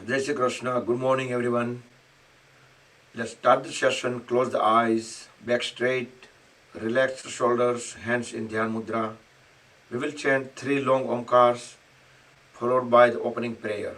Jai Shri Krishna. Good morning, everyone. Let's start the session. Close the eyes, back straight, relax the shoulders, hands in Dhyan Mudra. We will chant three long Omkars followed by the opening prayer.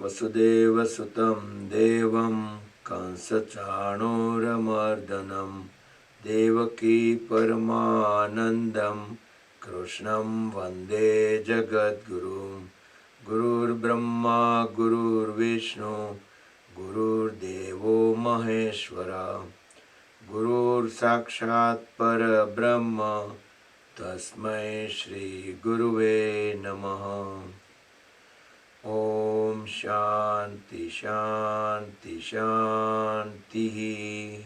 Vasudeva Sutam Devam Kansachanuramardanam Devaki Paramanandam Krishnam Vande Jagadguru Gurur Brahma Gurur Vishnu Gurur Devo Maheshwara Gurur Sakshat Parabrahma Tasmai Shri Guruve Namaha. Om Shanti Shanti Shanti.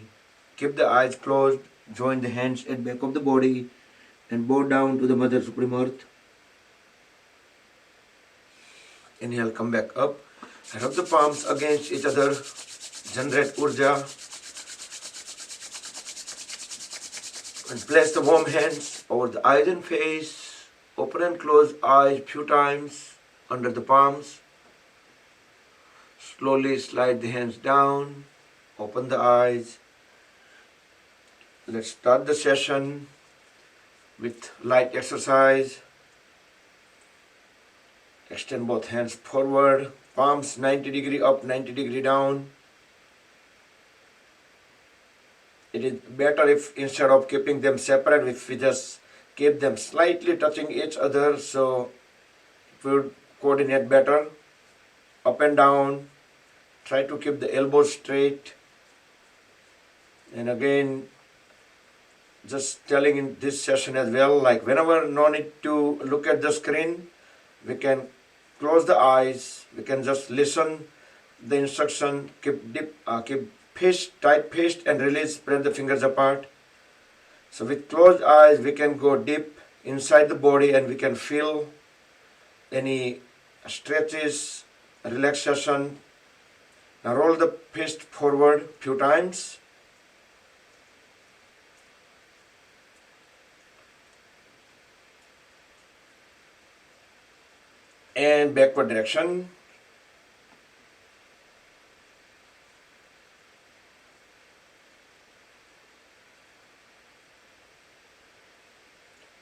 Keep the eyes closed, join the hands at back of the body and bow down to the Mother Supreme Earth. Inhale, come back up. Rub the palms against each other. Generate Urja. And place the warm hands over the eyes and face. Open and close eyes few times under the palms. Slowly slide the hands down. Open the eyes. Let's start the session with light exercise. Extend both hands forward. Palms 90° up, 90° down. It is better if instead of keeping them separate, if we just keep them slightly touching each other, so it will coordinate better. Up and down. Try to keep the elbows straight. And again, just telling in this session as well, like whenever no need to look at the screen, we can close the eyes. We can just listen the instruction. Keep fist, tight fist and release. Spread the fingers apart. So with closed eyes, we can go deep inside the body and we can feel any stretches, relaxation. Now roll the fist forward few times. And backward direction.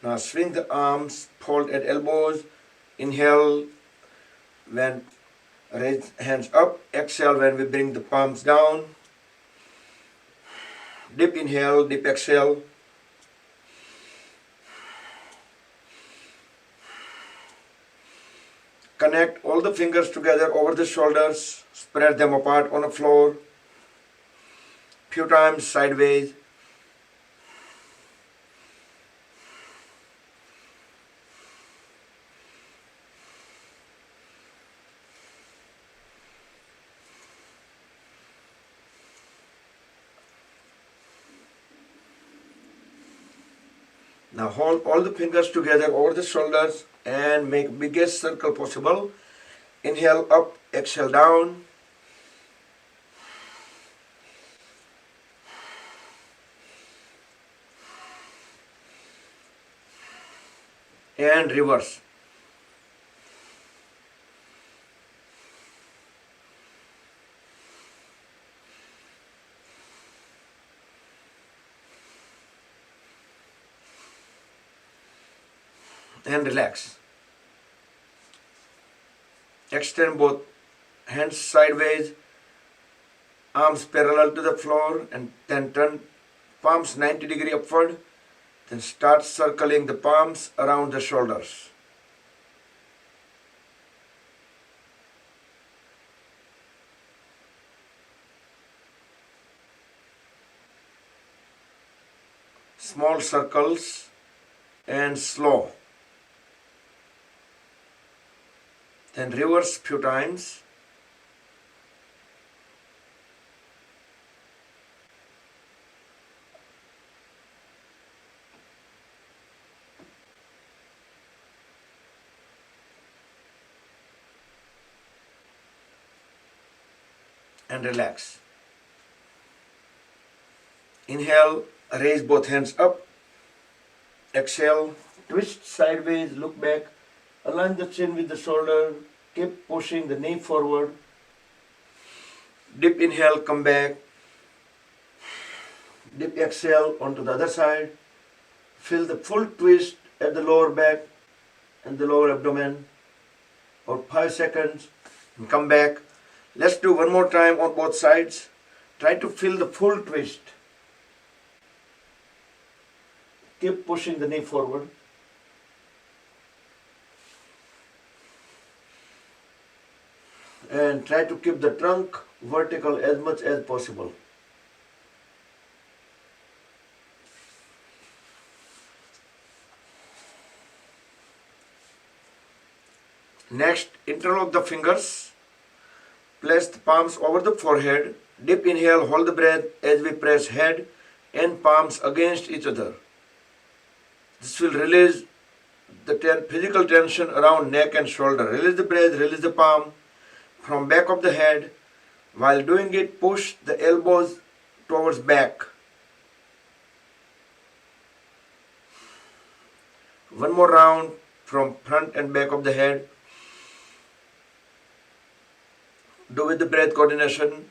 Now swing the arms, fold at elbows. Inhale when raise hands up. Exhale when we bring the palms down. Deep inhale, deep exhale. Connect all the fingers together over the shoulders. Spread them apart on the floor. Few times sideways. Now hold all the fingers together over the shoulders and make biggest circle possible. Inhale up, exhale down. and reverse. And relax. Extend both hands sideways, arms parallel to the floor, and then turn palms 90 degrees upward. Then start circling the palms around the shoulders. Small circles and slow. Then reverse few times. And relax. Inhale, raise both hands up. Exhale, twist sideways, look back. Align the chin with the shoulder. Keep pushing the knee forward. Deep inhale, come back. Deep exhale onto the other side. Feel the full twist at the lower back and the lower abdomen. About 5 seconds. And come back. Let's do one more time on both sides. Try to feel the full twist. Keep pushing the knee forward. And try to keep the trunk vertical as much as possible. Next, interlock the fingers. Place the palms over the forehead. Deep inhale, hold the breath as we press head and palms against each other. This will release the physical tension around neck and shoulder. Release the breath, release the palm from back of the head. While doing it, push the elbows towards back. One more round from front and back of the head. Do with the breath coordination.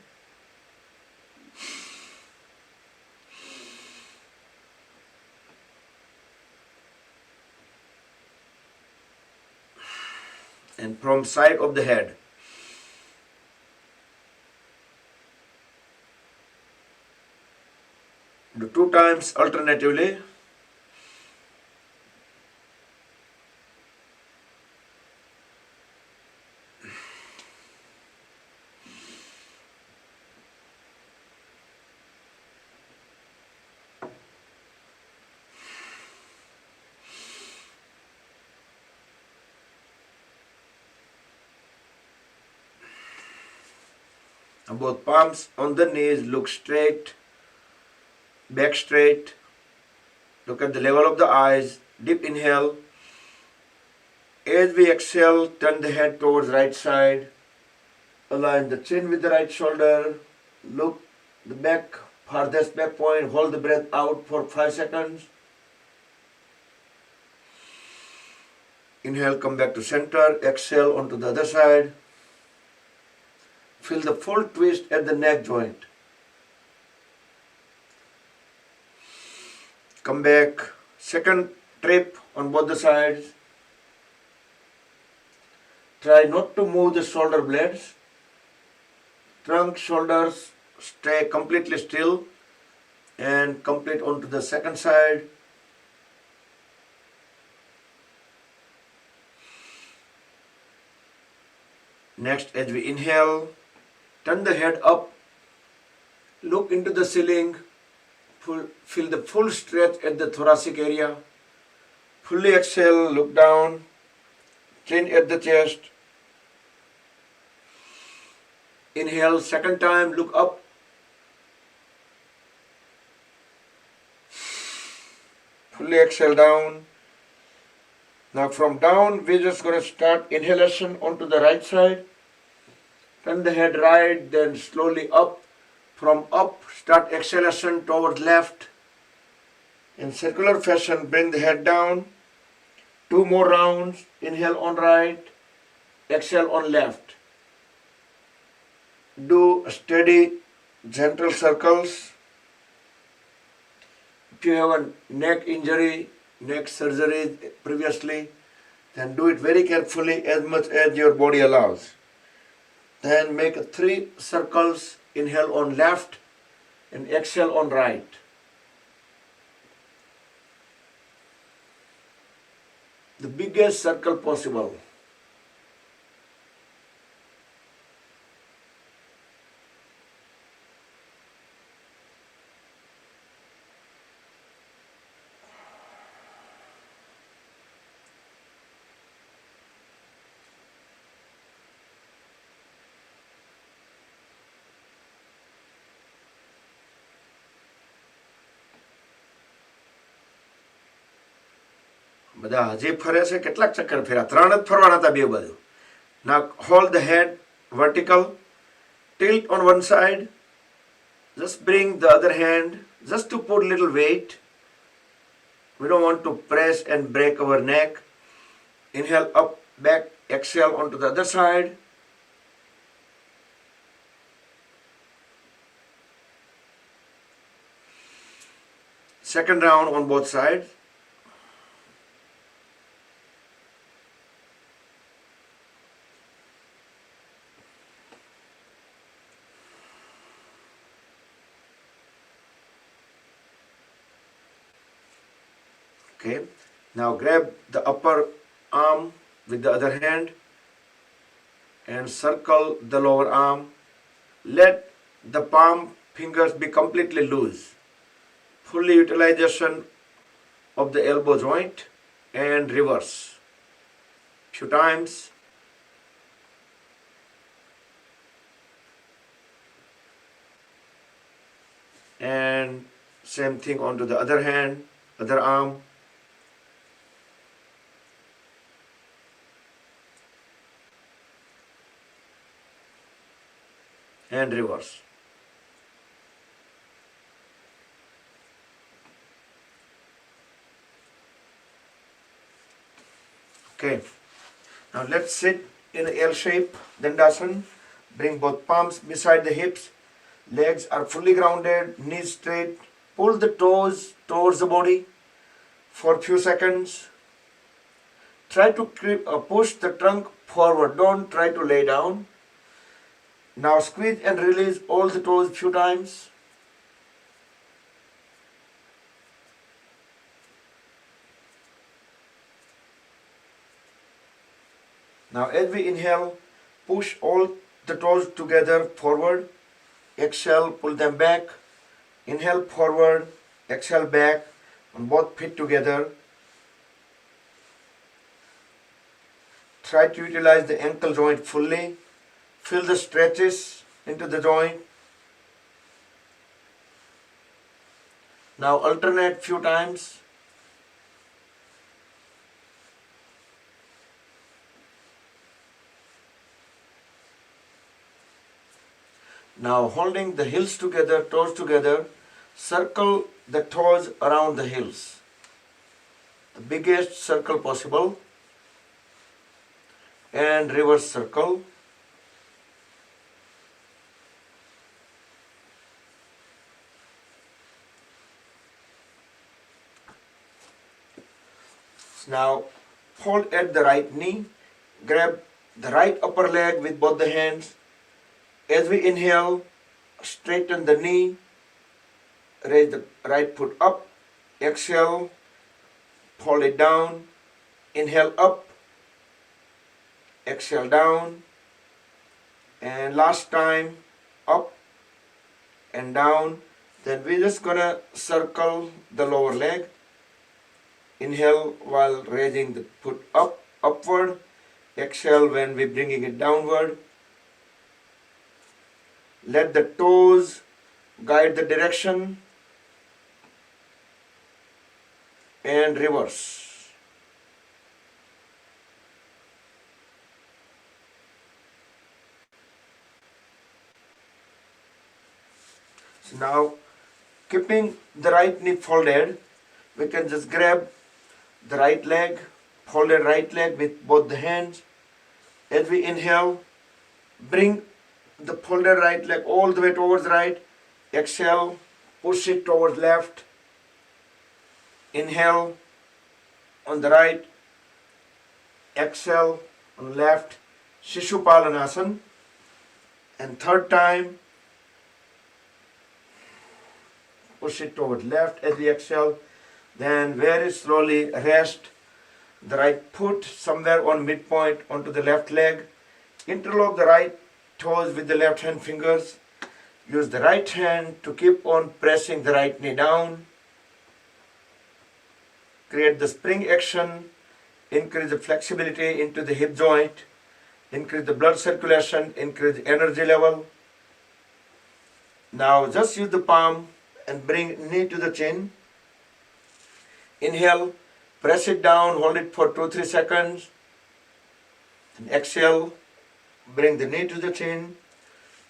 And from side of the head. Do 2 times alternatively. Both palms on the knees, look straight, back straight. Look at the level of the eyes. Deep inhale. As we exhale, turn the head towards right side. Align the chin with the right shoulder. Look the back, farthest back point. Hold the breath out for 5 seconds. Inhale, come back to center. Exhale onto the other side. Feel the full twist at the neck joint. Come back. Second trip on both the sides. Try not to move the shoulder blades. Trunk, shoulders stay completely still and complete onto the second side. Next, as we inhale, turn the head up, look into the ceiling, feel the full stretch at the thoracic area. Fully exhale, look down, chin at the chest. Inhale, second time, look up. Fully exhale down. Now from down, we're just going to start inhalation onto the right side. Turn the head right, then slowly up. From up, start exhalation towards left. In circular fashion, bring the head down. 2 more rounds. Inhale on right, exhale on left. Do steady, gentle circles. If you have a neck injury, neck surgery previously, then do it very carefully as much as your body allows. Then make 3 circles. Inhale on left and exhale on right. The biggest circle possible. બધા હજી ફરે છે કેટલાક ચક્કર ફેર્યા 3 જ ફરવાના હતા બે બાજુ. Now hold the head vertical, tilt on one side, just bring the other hand just to put little weight. We don't want to press and break our neck. Inhale up, back, exhale onto the other side. Second round on both sides. Okay, now grab the upper arm with the other hand and circle the lower arm. Let the palm fingers be completely loose. Fully utilization of the elbow joint and reverse. Few times. And same thing onto the other hand, other arm. And reverse. Okay, now let's sit in an L shape, Dandasana. Bring both palms beside the hips. Legs are fully grounded, knees straight. Pull the toes towards the body for a few seconds. Try to push the trunk forward. Don't try to lay down. Now squeeze and release all the toes a few times. Now as we inhale, push all the toes together forward. Exhale, pull them back. Inhale forward, exhale back on both feet together. Try to utilize the ankle joint fully. Feel the stretches into the joint. Now alternate few times. Now holding the heels together, toes together, circle the toes around the heels. The biggest circle possible. And reverse circle. Now hold at the right knee, grab the right upper leg with both the hands. As we inhale, straighten the knee, raise the right foot up, exhale, hold it down, inhale up, exhale down, and last time up and down. Then we're just gonna circle the lower leg. Inhale while raising the foot up, upward. Exhale when we're bringing it downward. Let the toes guide the direction and reverse. So now, keeping the right knee folded, we can just grab the right leg folded right leg with both the hands. As we inhale, bring the folded right leg all the way towards right. Exhale, push it towards left. Inhale on the right. Exhale on left. Shishupalanasana. And third time, push it towards left as we exhale. Then very slowly rest the right foot somewhere on midpoint onto the left leg. Interlock the right toes with the left hand fingers. Use the right hand to keep on pressing the right knee down. Create the spring action. Increase the flexibility into the hip joint. Increase the blood circulation. Increase the energy level. Now just use the palm and bring knee to the chin. Inhale, press it down, hold it for 2-3 seconds. And exhale, bring the knee to the chin.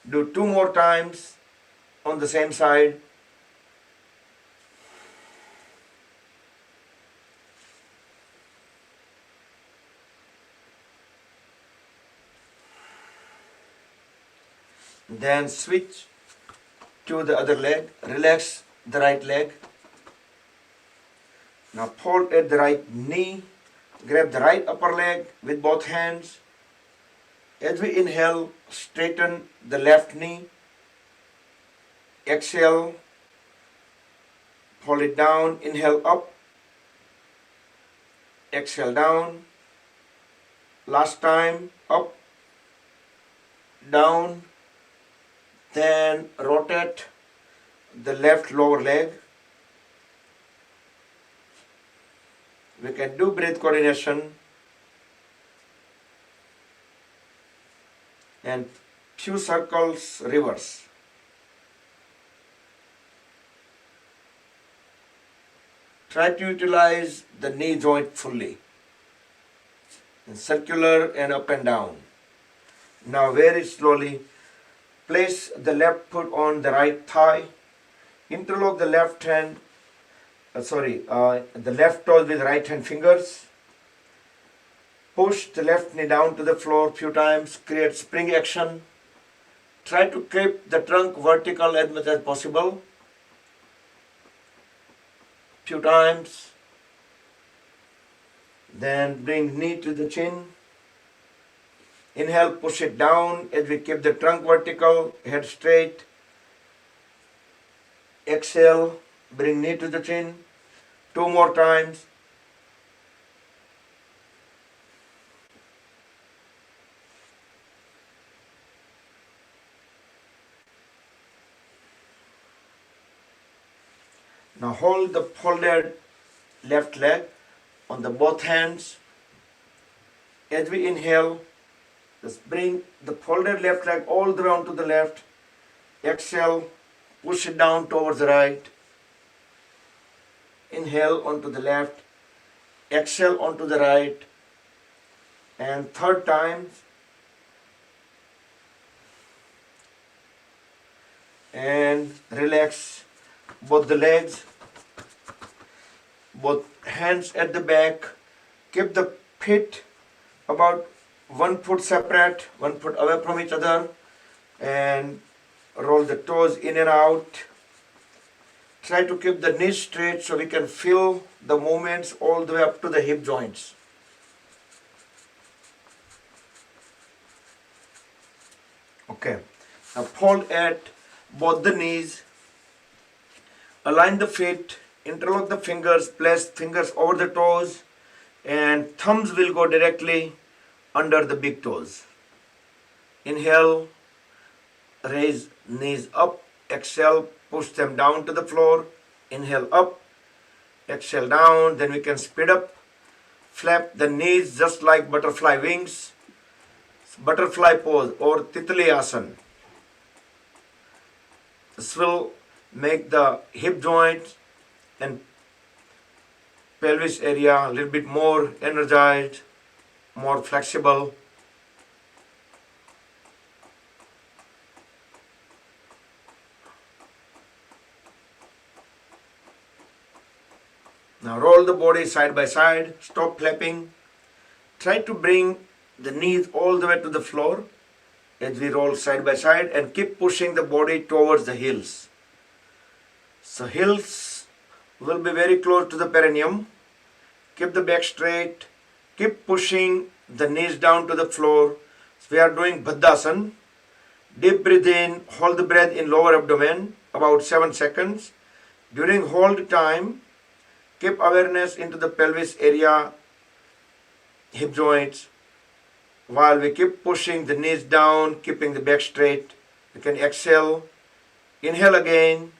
Do 2 more times on the same side. Then switch to the other leg. Relax the right leg. Now fold at the right knee. Grab the right upper leg with both hands. As we inhale, straighten the left knee. Exhale, fold it down. Inhale up. Exhale down. Last time, up, down. Then rotate the left lower leg. We can do breath coordination and few circles reverse. Try to utilize the knee joint fully. And circular and up and down. Now very slowly place the left foot on the right thigh. Interlock the left hand. The left toes with right hand fingers. Push the left knee down to the floor few times. Create spring action. Try to keep the trunk vertical as much as possible. Few times. Then bring knee to the chin. Inhale, push it down as we keep the trunk vertical, head straight. Exhale, bring knee to the chin. 2 more times. Now hold the folded left leg on the both hands. As we inhale, just bring the folded left leg all the way onto the left. Exhale, push it down towards the right. Inhale onto the left. Exhale onto the right. And third time. And relax both the legs. Both hands at the back. Keep the feet about 1 foot separate, 1 foot away from each other, and roll the toes in and out. Try to keep the knees straight so we can feel the movements all the way up to the hip joints. Okay, now fold at both the knees, align the feet, interlock the fingers, place fingers over the toes, and thumbs will go directly under the big toes. Inhale, raise knees up. Exhale, push them down to the floor. Inhale up. Exhale down. Then we can speed up. Flap the knees just like butterfly wings. Butterfly pose or Titli Asana. This will make the hip joint and pelvis area a little bit more energized, more flexible. Now roll the body side by side, stop flapping, Try to bring the knees all the way to the floor as we roll side by side and keep pushing the body towards the heels. So heels will be very close to the perineum. Keep the back straight. Keep pushing the knees down to the floor. So we are doing Baddhasana. Deep breathe in, hold the breath in lower abdomen about 7 seconds. During hold time, keep awareness into the pelvis area, hip joints, while we keep pushing the knees down, keeping the back straight. You can exhale, inhale again,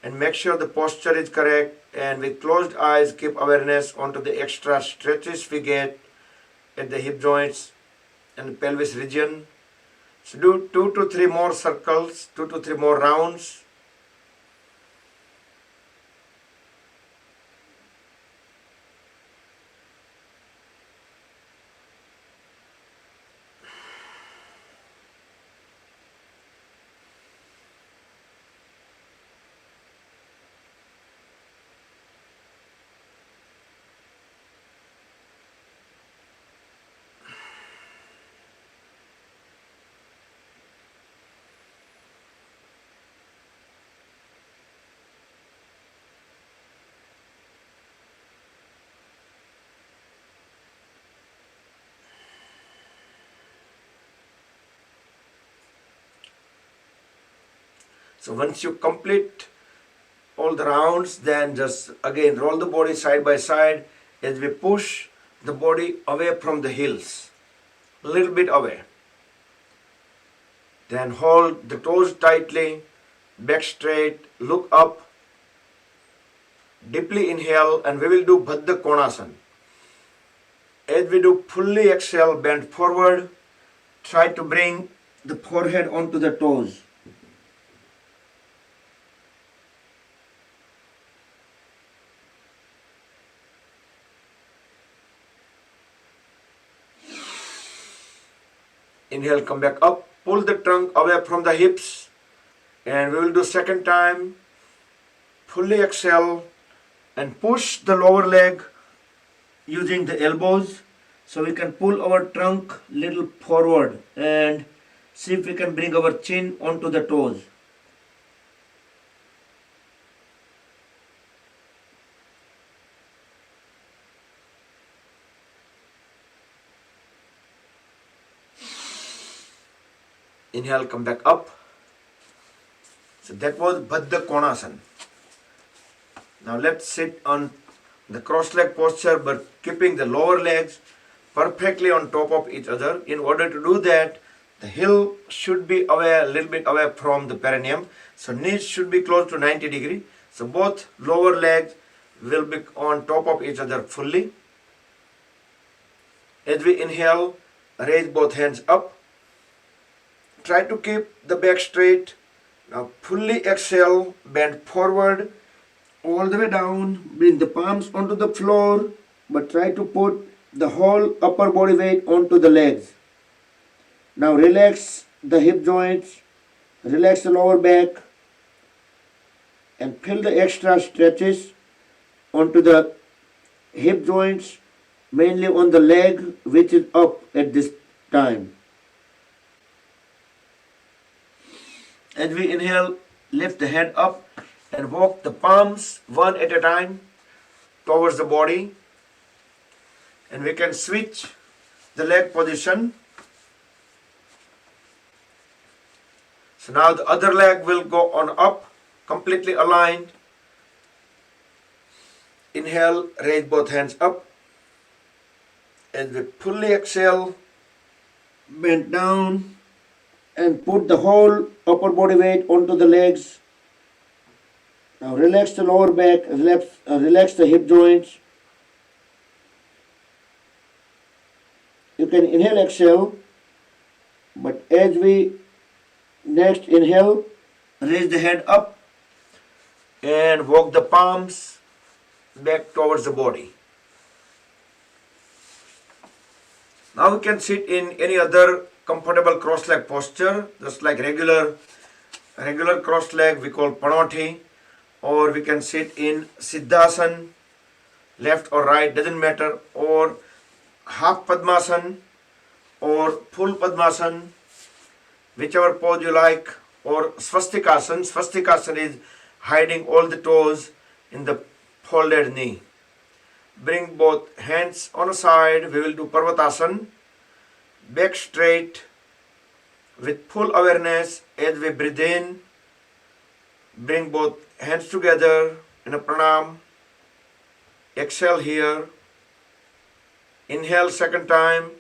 and make sure the posture is correct. And with closed eyes, keep awareness onto the extra stretches we get at the hip joints and the pelvis region. So do 2 to 3 more circles, 2 to 3 more rounds. So once you complete all the rounds, then just again roll the body side by side as we push the body away from the heels, a little bit away. Then hold the toes tightly, back straight, look up, deeply inhale, and we will do Baddha Konasana. As we do, fully exhale, bend forward, try to bring the forehead onto the toes. Inhale, come back up, pull the trunk away from the hips, and we will do second time. Fully exhale and push the lower leg using the elbows, so we can pull our trunk little forward and see if we can bring our chin onto the toes. Inhale, come back up. So that was Baddha Konasana. Now let's sit on the cross leg posture, but keeping the lower legs perfectly on top of each other. In order to do that, the heel should be away, a little bit away from the perineum. So knees should be close to 90 degrees. So both lower legs will be on top of each other fully. As we inhale, raise both hands up. Try to keep the back straight. Now fully exhale, bend forward, all the way down, bring the palms onto the floor, but try to put the whole upper body weight onto the legs. Now relax the hip joints, relax the lower back, and feel the extra stretches onto the hip joints, mainly on the leg which is up at this time. As we inhale, lift the head up and walk the palms one at a time towards the body. And we can switch the leg position. So now the other leg will go on up, completely aligned. Inhale, raise both hands up. As we fully exhale, bend down and put the whole upper body weight onto the legs. Now relax the lower back, relax the hip joints. You can inhale, exhale, but as we next inhale, raise the head up and walk the palms back towards the body. Now we can sit in any other comfortable cross-leg posture, just like regular cross-leg we call Panoti, or we can sit in Siddhasana, left or right, doesn't matter, or half Padmasana or full Padmasana, whichever pose you like, or Swastikasana. Swastikasana is hiding all the toes in the folded knee. Bring both hands on a side. We will do Parvatasana. Back straight with full awareness as we breathe in. Bring both hands together in a pranam. Exhale here. Inhale second time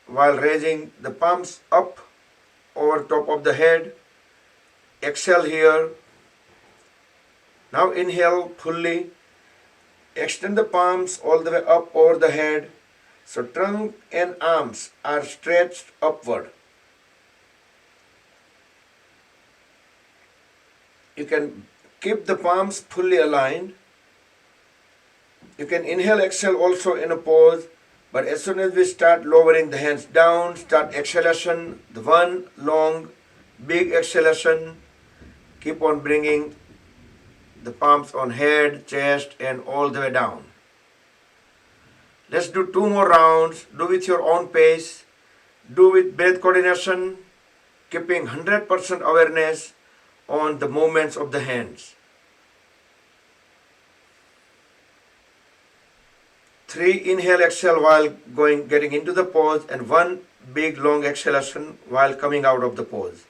while raising the palms up over top of the head. Exhale here. Now inhale fully. Extend the palms all the way up over the head. So trunk and arms are stretched upward. You can keep the palms fully aligned. You can inhale, exhale also in a pose, but as soon as we start lowering the hands down, start exhalation, the one long, big exhalation, keep on bringing the palms on head, chest, and all the way down. Let's do 2 more rounds. Do with your own pace. Do with breath coordination, keeping 100% awareness on the movements of the hands. 3 inhale, exhale while getting into the pose, and 1 big long exhalation while coming out of the pose.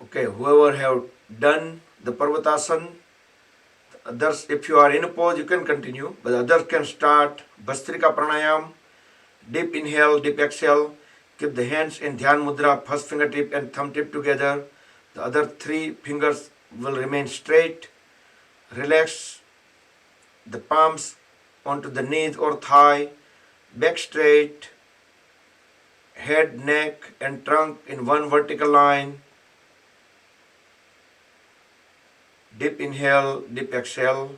Okay, whoever have done the Parvatasana, others, if you are in a pose, you can continue, but others can start Bhastrika Pranayam, deep inhale, deep exhale, keep the hands in Dhyan Mudra, first fingertip and thumb tip together, the other 3 fingers will remain straight, relax the palms onto the knees or thigh, back straight, head, neck and trunk in one vertical line. Deep inhale, deep exhale.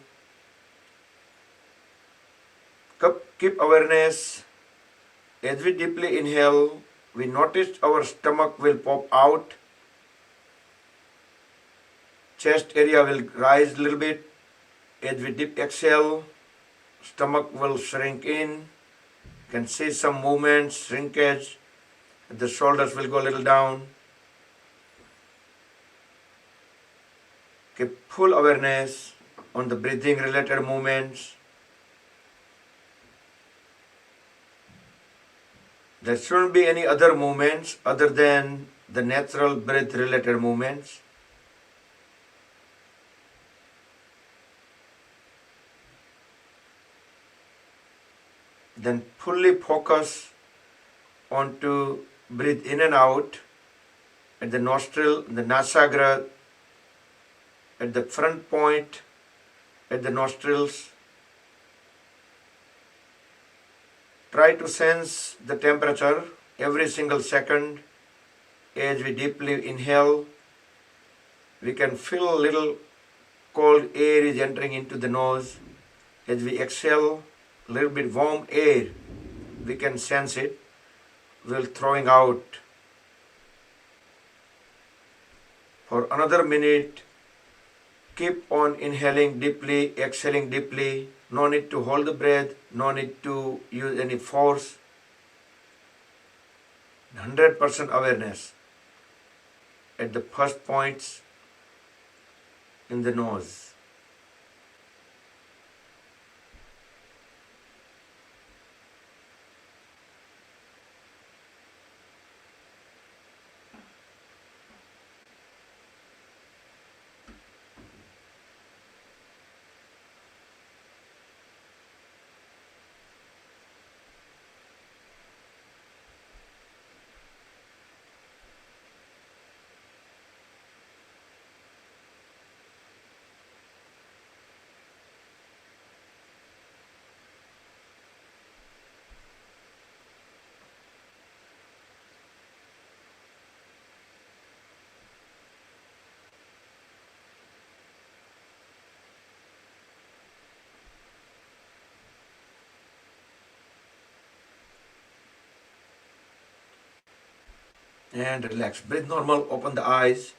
Keep awareness. As we deeply inhale, we notice our stomach will pop out. Chest area will rise a little bit. As we deep exhale, stomach will shrink in. You can see some movement, shrinkage. The shoulders will go a little down. Keep full awareness on the breathing related movements. There shouldn't be any other movements other than the natural breath related movements. Then fully focus on to breathe in and out at the nostril, the nasagra, at the front point, at the nostrils. Try to sense the temperature every single second. As we deeply inhale, we can feel a little cold air is entering into the nose. As we exhale, a little bit warm air, we can sense it, will throwing out. For another minute, Keep on inhaling deeply, exhaling deeply. No need to hold the breath, no need to use any force. 100% awareness at the first points in the nose. And relax. Breathe normal, open the eyes.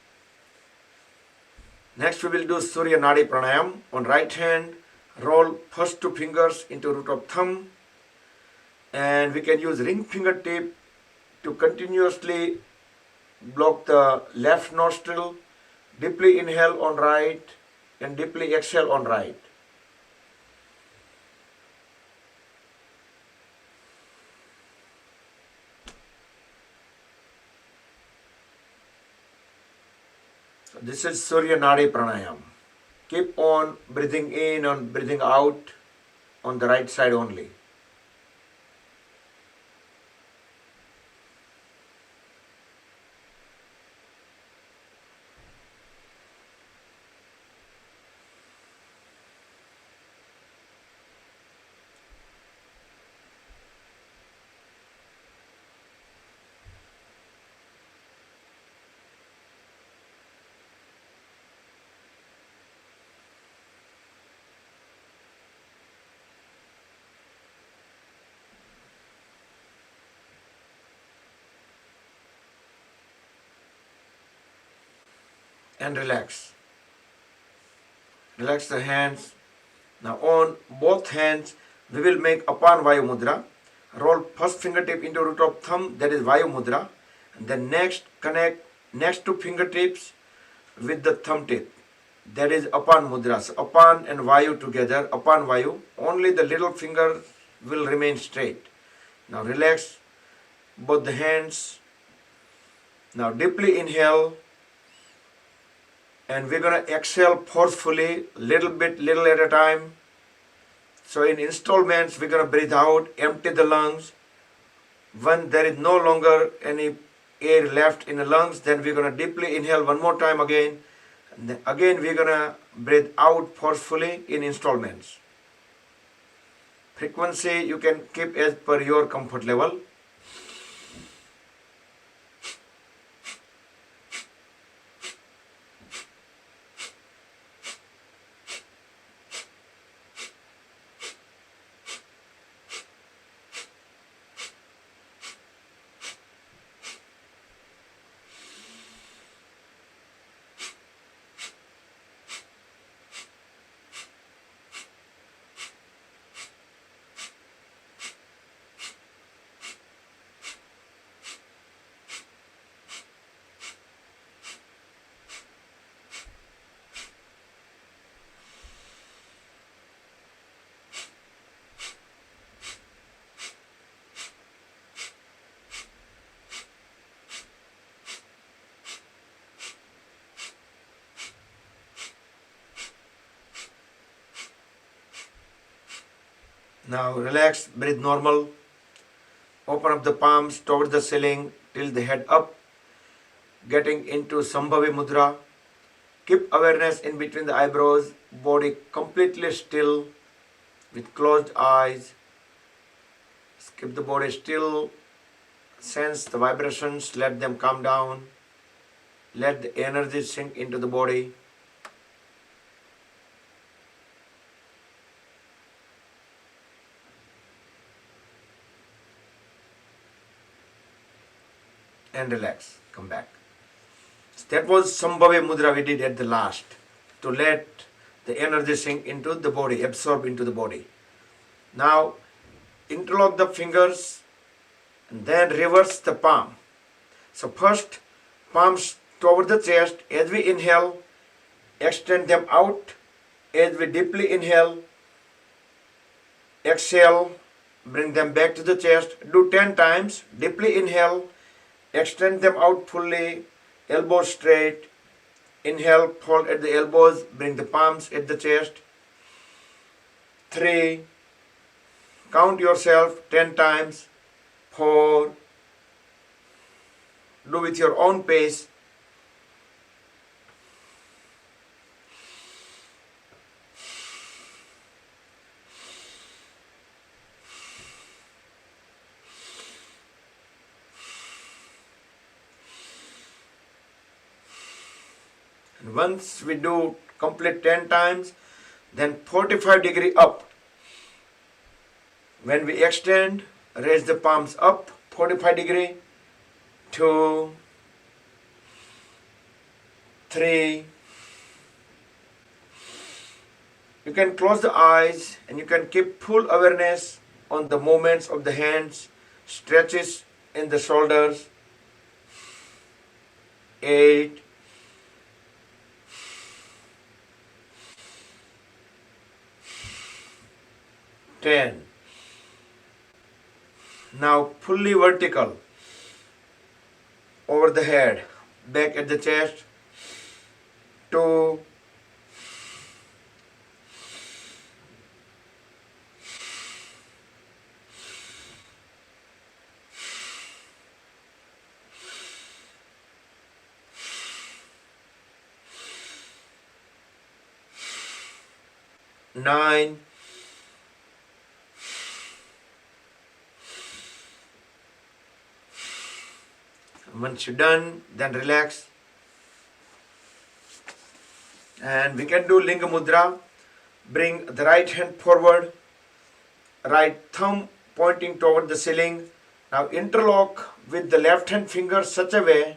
Next we will do Surya Nadi Pranayam. On right hand, roll first two fingers into root of thumb, and we can use ring fingertip to continuously block the left nostril. Deeply inhale on right and deeply exhale on right. So this is Surya Nadi Pranayam. Keep on breathing in and breathing out on the right side only. And relax. Relax the hands. Now on both hands, we will make Apan Vayu Mudra. Roll first fingertip into root of thumb, that is Vayu Mudra. And then next, connect next two fingertips with the thumb tip. That is Apan Mudra. So Apan and Vayu together, Apan Vayu. Only the little finger will remain straight. Now relax both the hands. Now deeply inhale. And we're going to exhale forcefully, little at a time. So in installments, we're going to breathe out, empty the lungs. When there is no longer any air left in the lungs, then we're going to deeply inhale one more time again. And then again, we're going to breathe out forcefully in installments. Frequency you can keep as per your comfort level. Now relax, breathe normal. Open up the palms towards the ceiling, tilt the head up, getting into Sambhavi Mudra. Keep awareness in between the eyebrows, body completely still with closed eyes. Keep the body still, sense the vibrations, let them calm down. Let the energy sink into the body. And relax, come back. That was Sambhavi Mudra we did at the last. to let the energy sink into the body, absorb into the body. Now, interlock the fingers and then reverse the palm. So first, palms toward the chest. As we inhale, extend them out. As we deeply inhale, exhale, bring them back to the chest. Do 10 times. Deeply inhale, extend them out fully, elbows straight. Inhale, fold at the elbows, bring the palms at the chest. 3, count yourself 10 times. 4, do with your own pace. 5. Once we do complete 10 times, then 45-degree up. When we extend, raise the palms up, 45-degree. 2, 3. You can close the eyes and you can keep full awareness on the movements of the hands, stretches in the shoulders. 8, 10. Now fully vertical over the head, back at the chest. 2, 9, 10. Once you're done, then relax. And we can do Linga Mudra. Bring the right hand forward, right thumb pointing toward the ceiling. Now interlock with the left hand finger such a way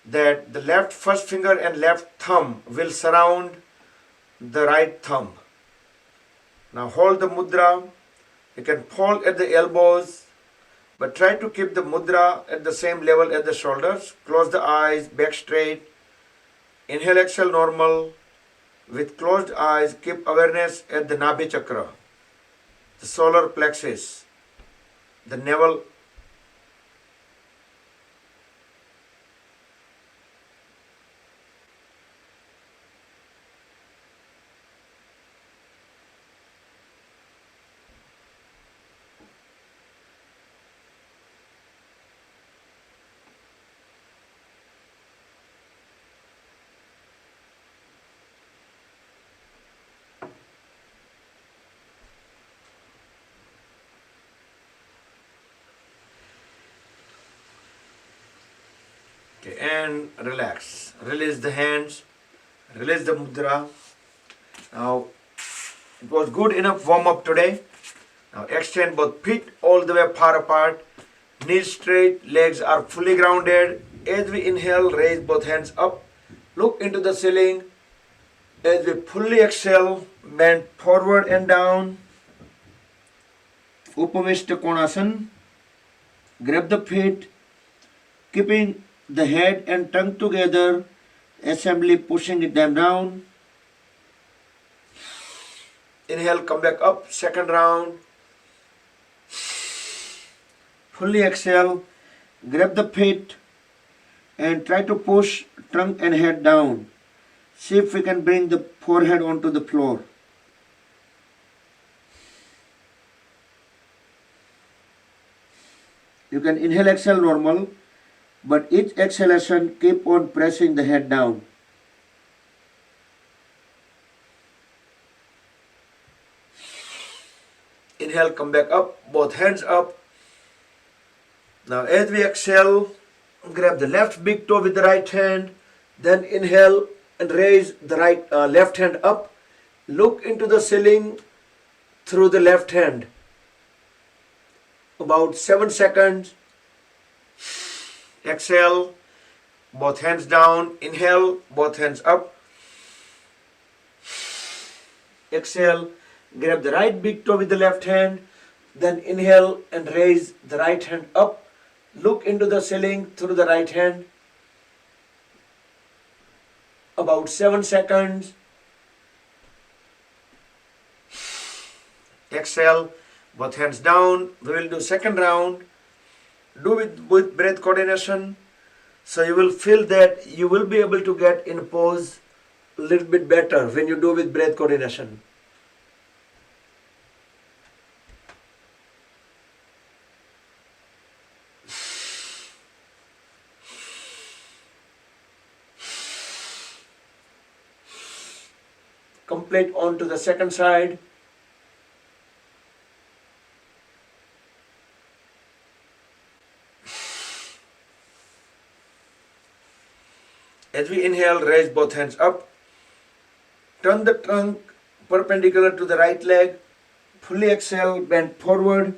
that the left first finger and left thumb will surround the right thumb. Now hold the mudra. You can fold at the elbows, but try to keep the mudra at the same level as the shoulders. Close the eyes, back straight. Inhale, exhale normal. With closed eyes, keep awareness at the Nabhi chakra, the solar plexus, the navel. Okay, and relax. Release the hands. Release the mudra. Now, it was good enough warm up today. Now extend both feet all the way far apart. Knees straight, legs are fully grounded. As we inhale, raise both hands up. Look into the ceiling. As we fully exhale, bend forward and down. Upavishta Konasana. Grab the feet, keeping the head and tongue together, assembly pushing them down. Inhale, come back up, second round. Fully exhale, grab the feet and try to push trunk and head down. See if we can bring the forehead onto the floor. You can inhale, exhale normal, but each exhalation keep on pressing the head down. Inhale, come back up, both hands up. Now as we exhale, grab the left big toe with the right hand, then inhale and raise the left hand up. Look into the ceiling through the left hand. About 7 seconds. Exhale, both hands down. Inhale, both hands up. exhale, grab the right big toe with the left hand, then inhale and raise the right hand up. Look into the ceiling through the right hand. About 7 seconds. Exhale, both hands down. We will do second round. Do with breath coordination. So you will feel that you will be able to get in pose a little bit better when you do with breath coordination. Complete on to the second side. As we inhale, raise both hands up. Turn the trunk perpendicular to the right leg. Fully exhale, bend forward.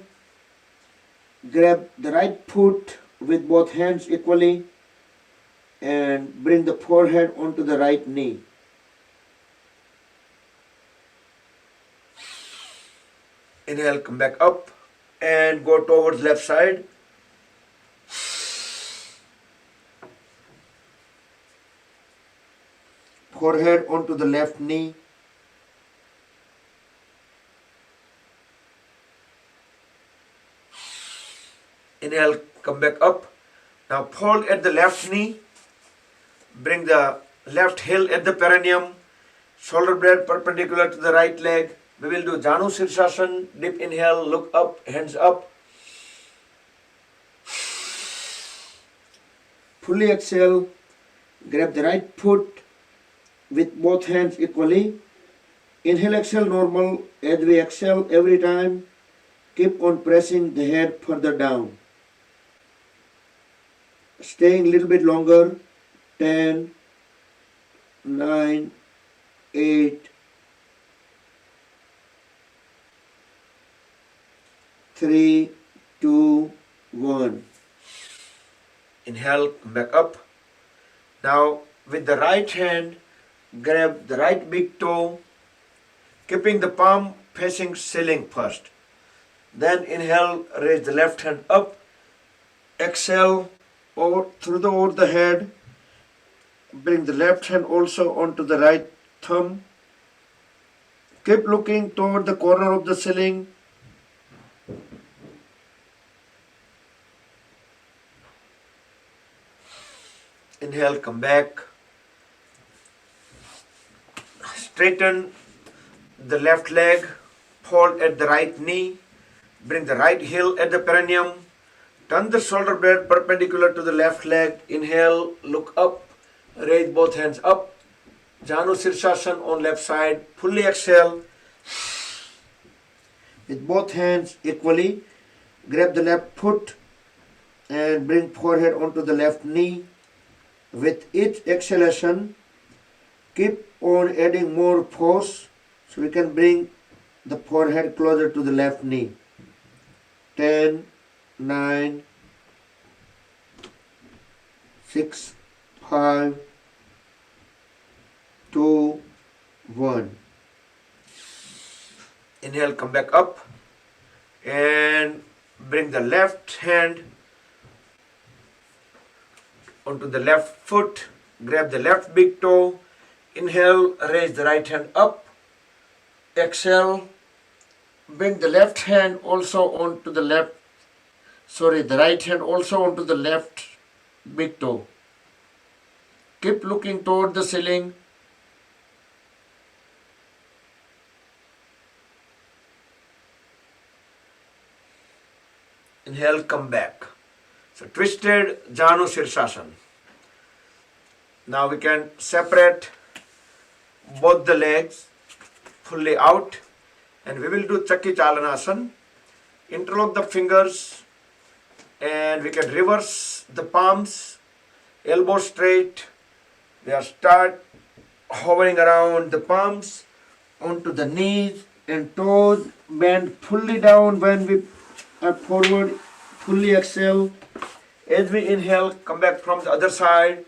Grab the right foot with both hands equally and bring the forehead onto the right knee. Inhale, come back up and go towards left side. Forehead onto the left knee. Inhale, come back up. Now fold at the left knee. Bring the left heel at the perineum. Shoulder blade perpendicular to the right leg. We will do Janu Sirsasana. Deep inhale, look up, hands up. Fully exhale. Grab the right foot with both hands equally. Inhale, exhale normal. As we exhale every time, keep on pressing the head further down. Staying a little bit longer. 10, 9, 8, 3, 2, 1. Inhale, come back up. Now with the right hand, grab the right big toe, keeping the palm facing ceiling first. Then inhale, raise the left hand up. Exhale over the head. Bring the left hand also onto the right thumb. Keep looking toward the corner of the ceiling. Inhale, come back. Straighten the left leg, fold at the right knee, bring the right heel at the perineum, turn the shoulder blade perpendicular to the left leg. Inhale, look up, raise both hands up. Janu Sirsasana on left side. Fully exhale. With both hands equally, grab the left foot and bring forehead onto the left knee. With each exhalation, keep on adding more force so we can bring the forehead closer to the left knee. 10, 9, 6, 5, 2, 1. Inhale, come back up and bring the left hand onto the left foot. Grab the left big toe. Inhale, raise the right hand up. Exhale, bring the left hand also onto the the right hand also onto the left big toe. Keep looking toward the ceiling. Inhale, come back. So twisted Janu Sirsasana. Now we can separate both the legs fully out and we will do Chakki Chalanasana. Interlock the fingers and we can reverse the palms, elbow straight. We are start hovering around the palms onto the knees and toes. Bend fully down when we are forward. Fully exhale. As we inhale, come back from the other side.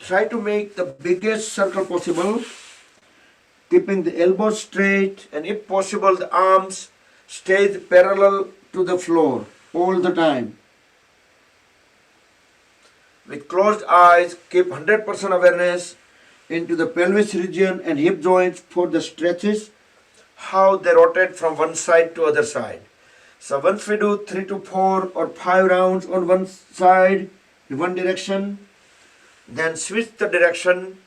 Try to make the biggest circle possible. keeping the elbows straight, and if possible the arms stay parallel to the floor all the time. With closed eyes, keep 100% awareness into the pelvis region and hip joints for the stretches, how they rotate from one side to other side. So once we do 3 to 4 or 5 rounds on one side in one direction, then switch the direction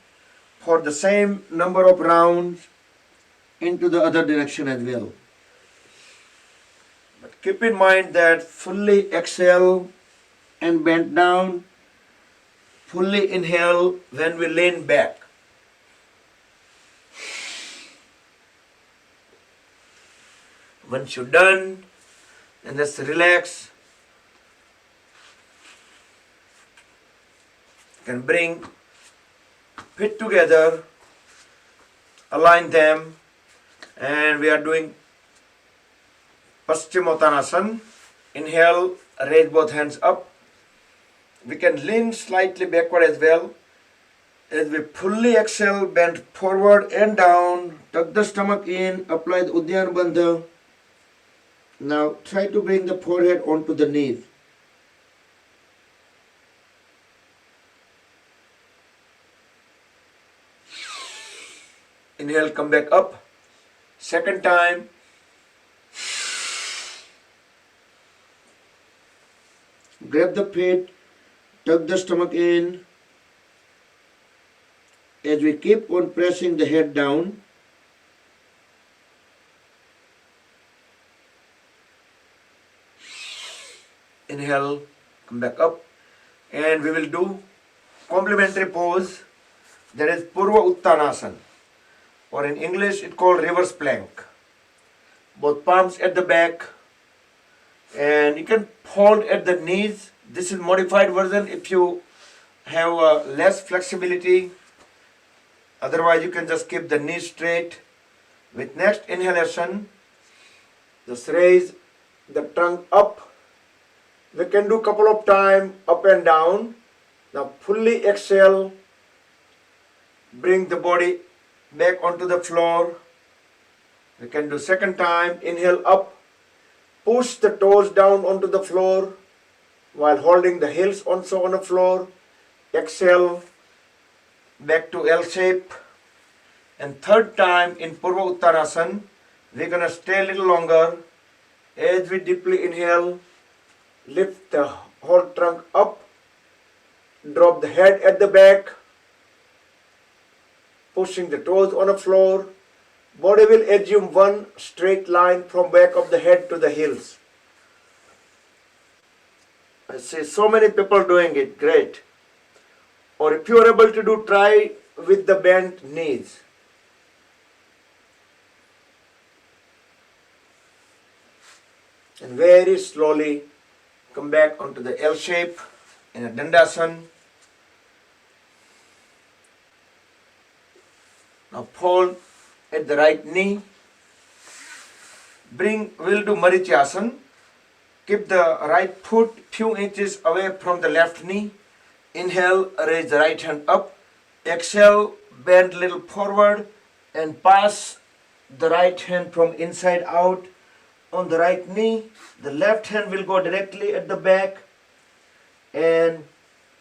for the same number of rounds into the other direction as well. But keep in mind that fully exhale and bend down, fully inhale when we lean back. Once you're done, then just relax. You can bring feet together, align them, and we are doing Paschimottanasana. Inhale, raise both hands up. We can lean slightly backward as well. As we fully exhale, bend forward and down, tuck the stomach in, apply the Uddiyana Bandha. Now try to bring the forehead onto the knees. Inhale, come back up. Second time. Grab the feet, tuck the stomach in. As we keep on pressing the head down, inhale, come back up, and we will do complementary pose, that is Purva Uttanasana, or in English it called reverse plank. Both palms at the back, and you can fold at the knees. This is modified version if you have less flexibility. Otherwise you can just keep the knees straight. With next inhalation, just raise the trunk up. We can do couple of times up and down. Now fully exhale, bring the body back onto the floor. We can do second time. Inhale up, push the toes down onto the floor while holding the heels also on the floor. Exhale, back to L shape. And third time in Purva Uttanasana, we're going to stay a little longer. As we deeply inhale, lift the whole trunk up, drop the head at the back, pushing the toes on the floor. Body will assume one straight line from back of the head to the heels. I see so many people doing it, great. Or if you are able to do, try with the bent knees. And very slowly come back onto the L shape in a Dandasana. Now fold at the right knee. We'll do Marityasana. Keep the right foot few inches away from the left knee. Inhale, raise the right hand up. Exhale, bend a little forward and pass the right hand from inside out on the right knee. The left hand will go directly at the back and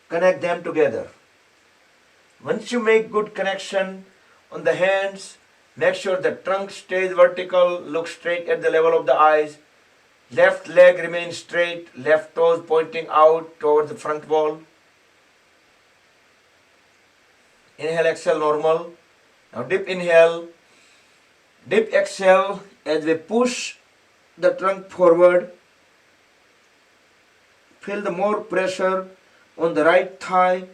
connect them together. Once you make good connection on the hands, make sure the trunk stays vertical, look straight at the level of the eyes. Left leg remains straight, left toes pointing out towards the front wall. Inhale, exhale, normal. Now deep inhale, deep exhale as we push the trunk forward. Feel the more pressure on the right thigh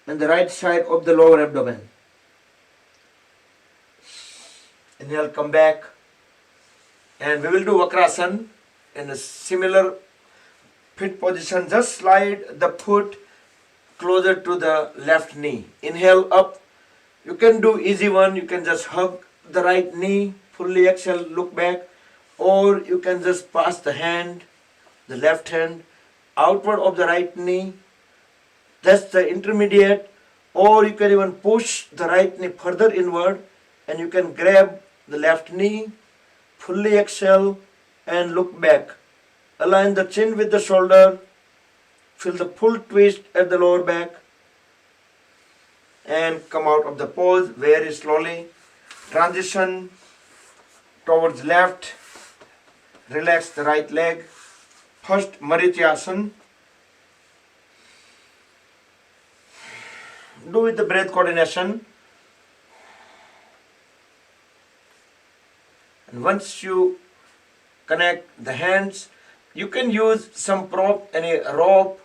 and the right side of the lower abdomen. Inhale, come back. And we will do Vakrasana in a similar fit position. Just slide the foot closer to the left knee. Inhale up. You can do easy one. You can just hug the right knee. Fully exhale, look back. Or you can just pass the hand, the left hand, outward of the right knee. That's the intermediate. Or you can even push the right knee further inward and you can grab the left knee, fully exhale and look back. Align the chin with the shoulder, feel the full twist at the lower back and come out of the pose very slowly. Transition towards left, relax the right leg. First Marityasana. Do with the breath coordination. And once you connect the hands, you can use some prop, any rope,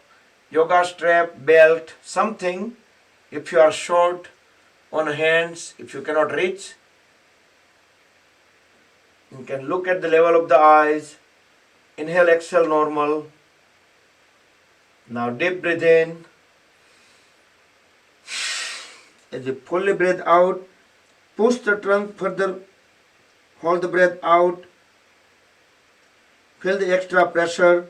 yoga strap, belt, something. If you are short on hands, if you cannot reach, you can look at the level of the eyes. Inhale, exhale, normal. Now deep breathe in. As you fully breathe out, push the trunk further, hold the breath out, feel the extra pressure,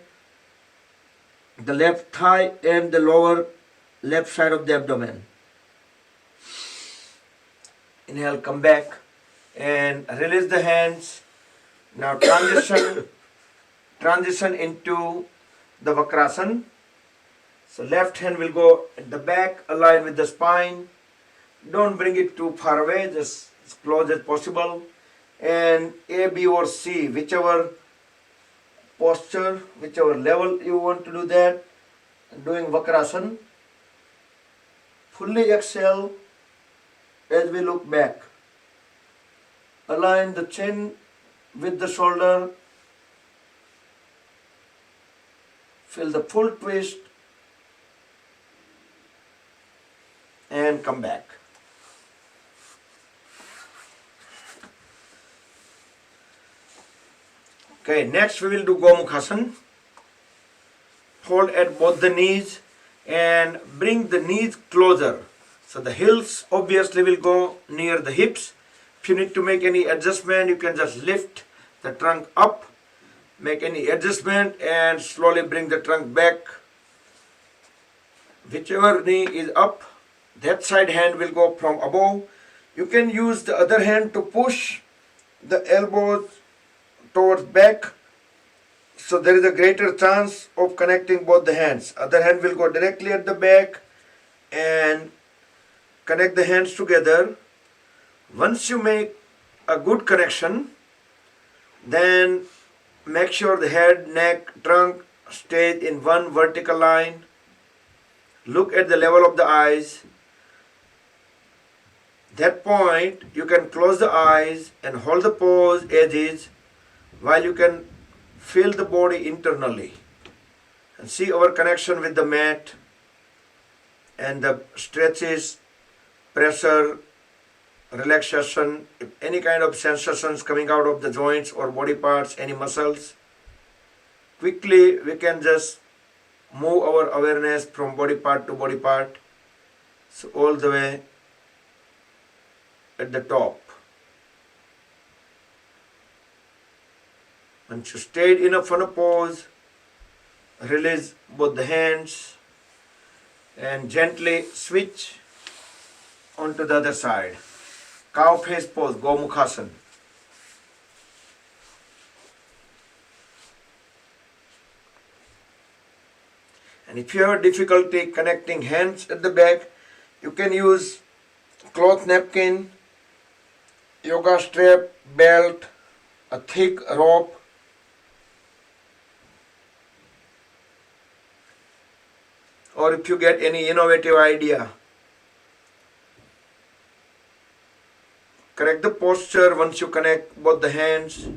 the left thigh and the lower left side of the abdomen. Inhale, come back and release the hands. Now transition into the Vakrasana. So left hand will go at the back, align with the spine. Don't bring it too far away, just as close as possible. And A, B or C, whichever posture, whichever level you want to do that, doing Vakrasana. Fully exhale as we look back. Align the chin with the shoulder. Feel the full twist and come back. Okay, next we will do Gomukhasana. Hold at both the knees and bring the knees closer. So the heels obviously will go near the hips. If you need to make any adjustment, you can just lift the trunk up, make any adjustment and slowly bring the trunk back. Whichever knee is up, that side hand will go from above. You can use the other hand to push the elbows towards back, so there is a greater chance of connecting both the hands. Other hand will go directly at the back and connect the hands together. Once you make a good connection, then make sure the head, neck, trunk stays in one vertical line. Look at the level of the eyes. That point, you can close the eyes and hold the pose as is, while you can feel the body internally and see our connection with the mat and the stretches, pressure, relaxation, if any kind of sensations coming out of the joints or body parts, any muscles. Quickly we can just move our awareness from body part to body part, so all the way at the top. Once you stayed enough on a pose, release both the hands and gently switch onto the other side. Cow face pose, Gomukhasana. And if you have difficulty connecting hands at the back, you can use cloth napkin, yoga strap, belt, a thick rope. Or if you get any innovative idea, correct the posture once you connect both the hands.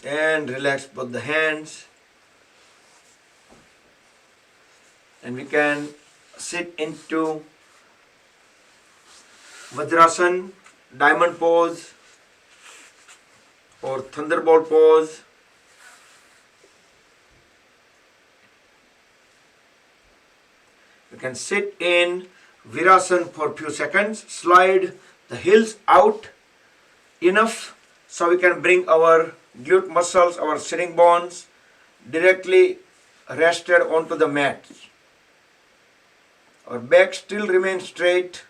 And relax both the hands. And we can sit into Vajrasana, diamond pose or thunderbolt pose. can sit in Virasana for a few seconds, slide the heels out enough so we can bring our glute muscles, our sitting bones directly rested onto the mat. Our back still remains straight.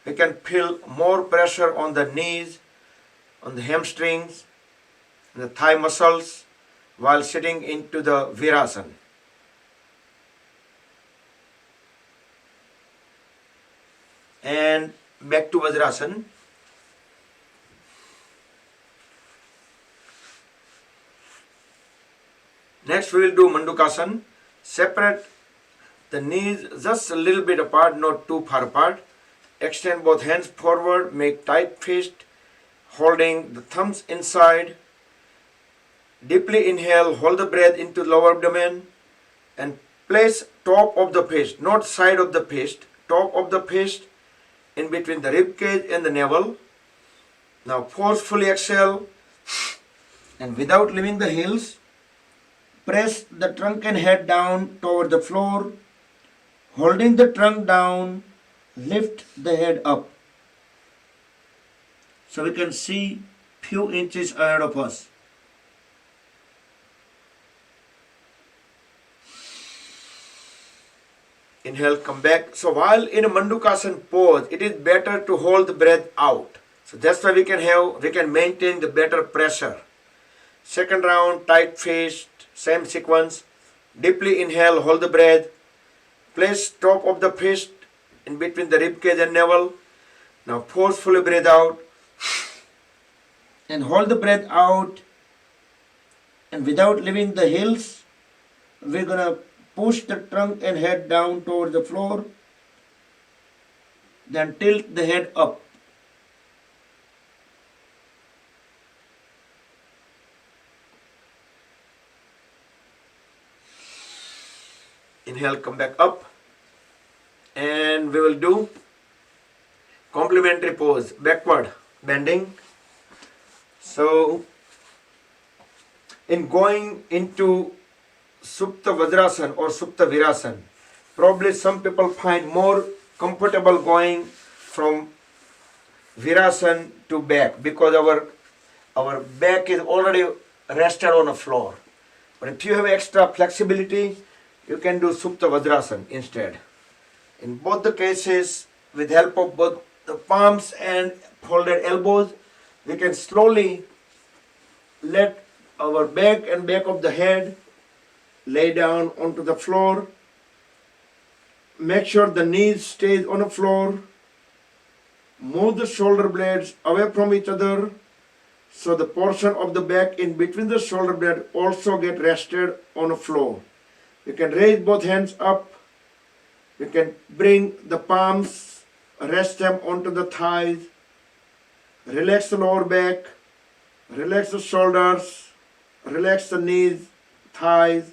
We can feel more pressure on the knees, on the hamstrings, and the thigh muscles while sitting into the Virasana. And back to Vajrasana. Next we will do Mandukasana. Separate the knees just a little bit apart, not too far apart. Extend both hands forward, make tight fist, holding the thumbs inside. Deeply inhale, hold the breath into lower abdomen and place top of the fist, not side of the fist, top of the fist in between the rib cage and the navel. Now forcefully exhale and without leaving the heels, press the trunk and head down toward the floor. Holding the trunk down, lift the head up. So we can see few inches ahead of us. Inhale, come back. So while in a Mandukasana pose, it is better to hold the breath out. So that's why we can maintain the better pressure. Second round, tight fist, same sequence. Deeply inhale, hold the breath. Place top of the fist in between the rib cage and navel. Now forcefully breathe out. And hold the breath out. And without leaving the heels, we're going to push the trunk and head down toward the floor. Then tilt the head up. Inhale, come back up. And we will do complementary pose, backward bending. So, in going into Supta Vajrasana or Supta Virasana, probably some people find more comfortable going from Virasana to back because our back is already rested on the floor. But if you have extra flexibility, you can do Supta Vajrasana instead. In both the cases, with help of both the palms and folded elbows, we can slowly let our back and back of the head lay down onto the floor. Make sure the knees stays on the floor. Move the shoulder blades away from each other so the portion of the back in between the shoulder blade also get rested on the floor. You can raise both hands up. You can bring the palms, rest them onto the thighs. Relax the lower back. Relax the shoulders. Relax the knees, thighs.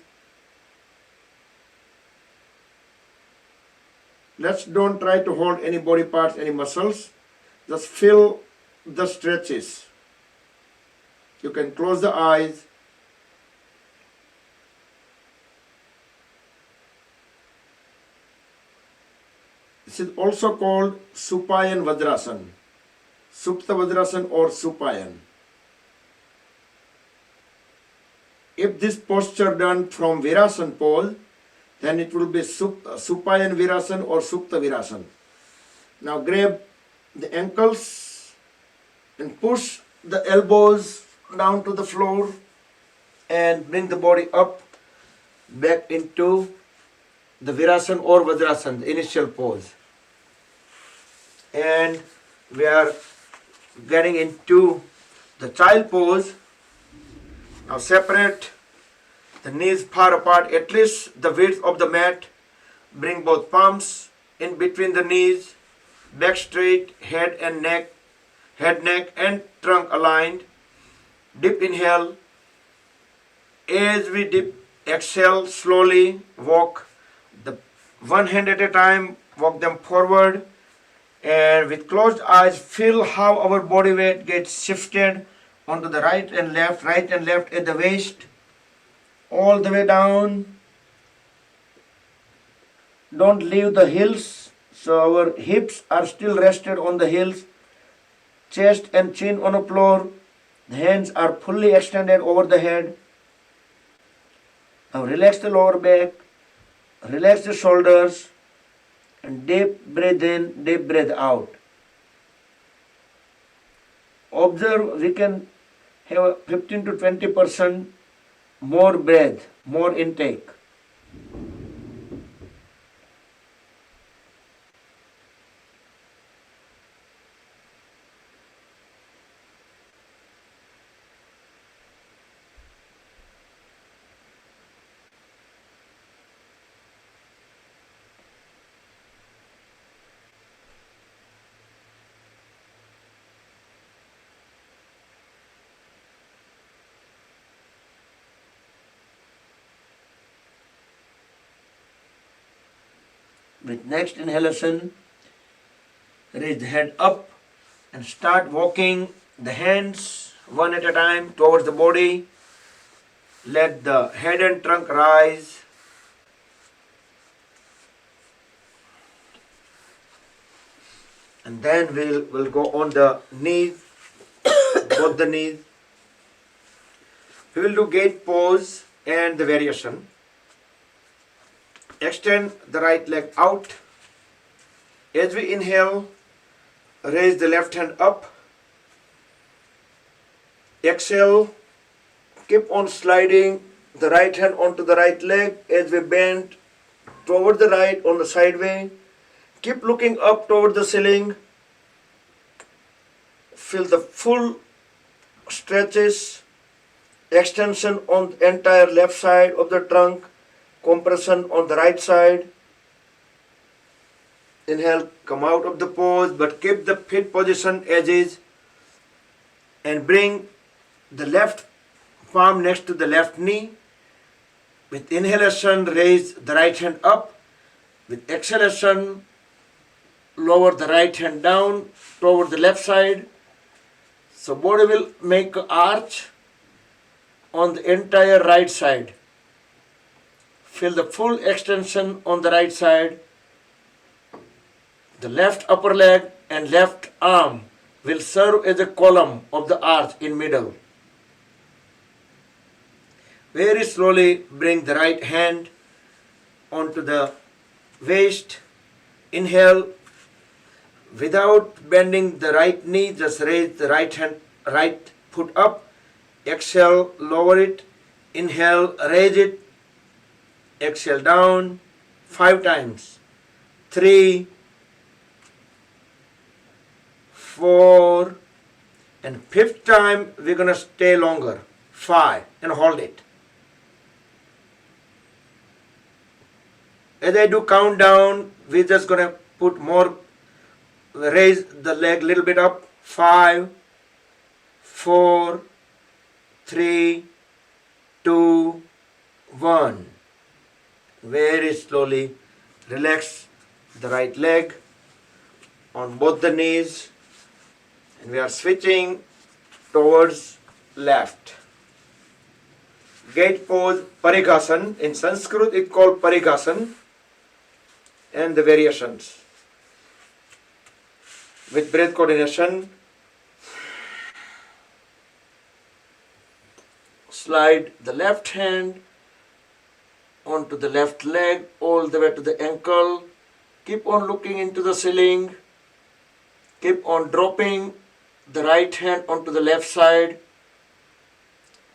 Don't try to hold any body parts, any muscles. Just feel the stretches. You can close the eyes. This is also called Supayan Vajrasana, Supta Vajrasana or Supayan. If this posture done from Virasana pose, then it will be Supayan Virasana or Supta Virasana. Now grab the ankles and push the elbows down to the floor and bring the body up back into the Virasana or Vajrasana, the initial pose. And we are getting into the child pose. Now separate the knees far apart, at least the width of the mat. Bring both palms in between the knees, back straight, head, neck, and trunk aligned. Deep inhale. As we dip, exhale, slowly walk the one hand at a time, walk them forward. And with closed eyes, feel how our body weight gets shifted onto the right and left at the waist, all the way down. don't leave the heels, so our hips are still rested on the heels, chest and chin on the floor, the hands are fully extended over the head. Now relax the lower back, relax the shoulders, and deep breath in, deep breath out. Observe, we can have 15 to 20% more breath, more intake. With next inhalation, raise the head up and start walking the hands one at a time towards the body. Let the head and trunk rise. And then we'll go on the knees, both the knees. We will do gate pose and the variation. Extend the right leg out. As we inhale, raise the left hand up. Exhale, keep on sliding the right hand onto the right leg as we bend toward the right on the sideway. Keep looking up toward the ceiling. Feel the full stretches, extension on the entire left side of the trunk, compression on the right side. Inhale, come out of the pose, but keep the feet position as is and bring the left palm next to the left knee. With inhalation, raise the right hand up. With exhalation, lower the right hand down toward the left side. So body will make an arch on the entire right side. Feel the full extension on the right side. The left upper leg and left arm will serve as a column of the arch in middle. Very slowly bring the right hand onto the waist. Inhale. Without bending the right knee, just raise the right foot up. Exhale, lower it. Inhale, raise it. Exhale down 5 times. 3, 4, and 5th time we're gonna stay longer. 5 and hold it. As I do countdown, we're just gonna put more. Raise the leg a little bit up. 5, 4, 3, 2, 1. Very slowly relax the right leg on both the knees, and we are switching towards left. Gate pose, Parighasana. In Sanskrit it's called Parighasana, and the variations. With breath coordination, slide the left hand onto the left leg all the way to the ankle. Keep on looking into the ceiling. Keep on dropping the right hand onto the left side.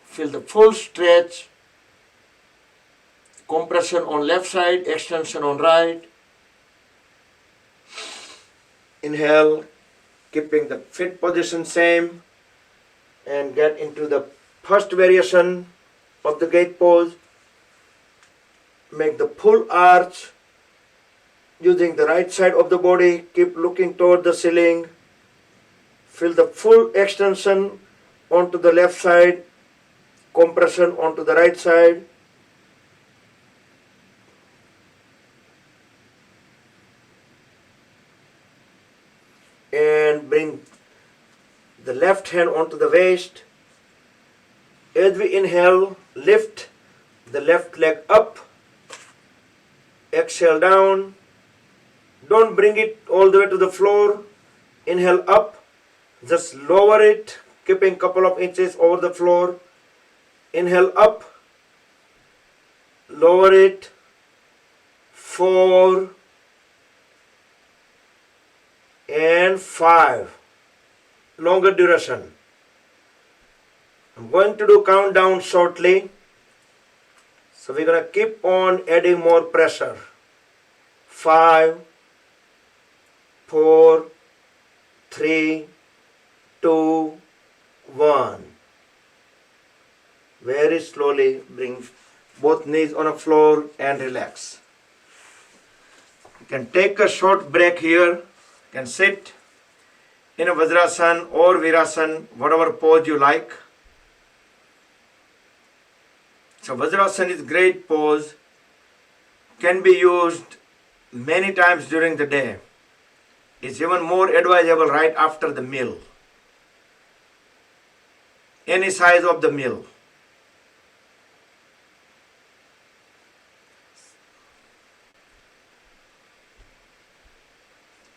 Feel the full stretch. Compression on left side, extension on right. Inhale, keeping the feet position same, and get into the first variation of the gate pose. Make the full arch using the right side of the body. Keep looking toward the ceiling. Feel the full extension onto the left side, compression onto the right side. And bring the left hand onto the waist. As we inhale, lift the left leg up. exhale down. Don't bring it all the way to the floor. Inhale up, just lower it, keeping couple of inches over the floor. Inhale up, lower it. 4 and 5. Longer duration. I'm going to do countdown shortly. So we're going to keep on adding more pressure. 5, 4, 3, 2, 1. Very slowly bring both knees on the floor and relax. You can take a short break here. You can sit in a Vajrasana or Virasana, whatever pose you like. So Vajrasana is a great pose. Can be used many times during the day. It's even more advisable right after the meal. Any size of the meal.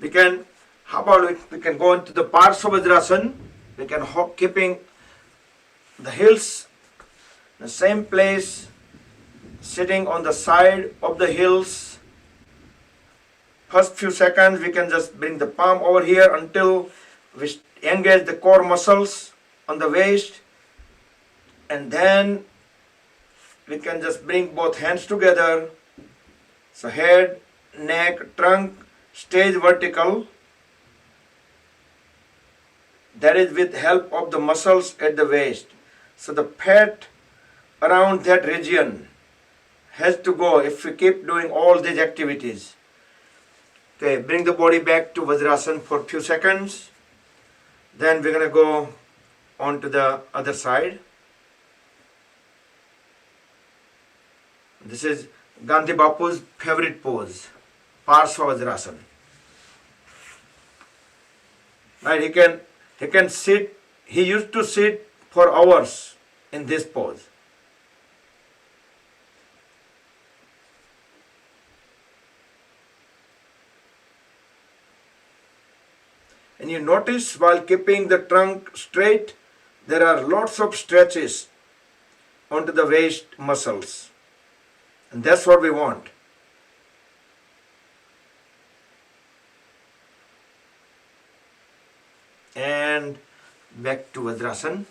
We can go into the Parsva Vajrasana. We can keeping the heels in the same place, sitting on the side of the heels. First few seconds, we can just bring the palm over here until we engage the core muscles on the waist. And then we can just bring both hands together. So head, neck, trunk, stays vertical. That is with help of the muscles at the waist. So the fat around that region has to go if we keep doing all these activities. Okay, bring the body back to Vajrasana for a few seconds. Then we're going to go on to the other side. This is Gandhi Bapu's favorite pose, Parsva Vajrasana. Right, he can sit. He used to sit for hours in this pose. And you notice while keeping the trunk straight, there are lots of stretches onto the waist muscles. And that's what we want. And back to Vajrasana.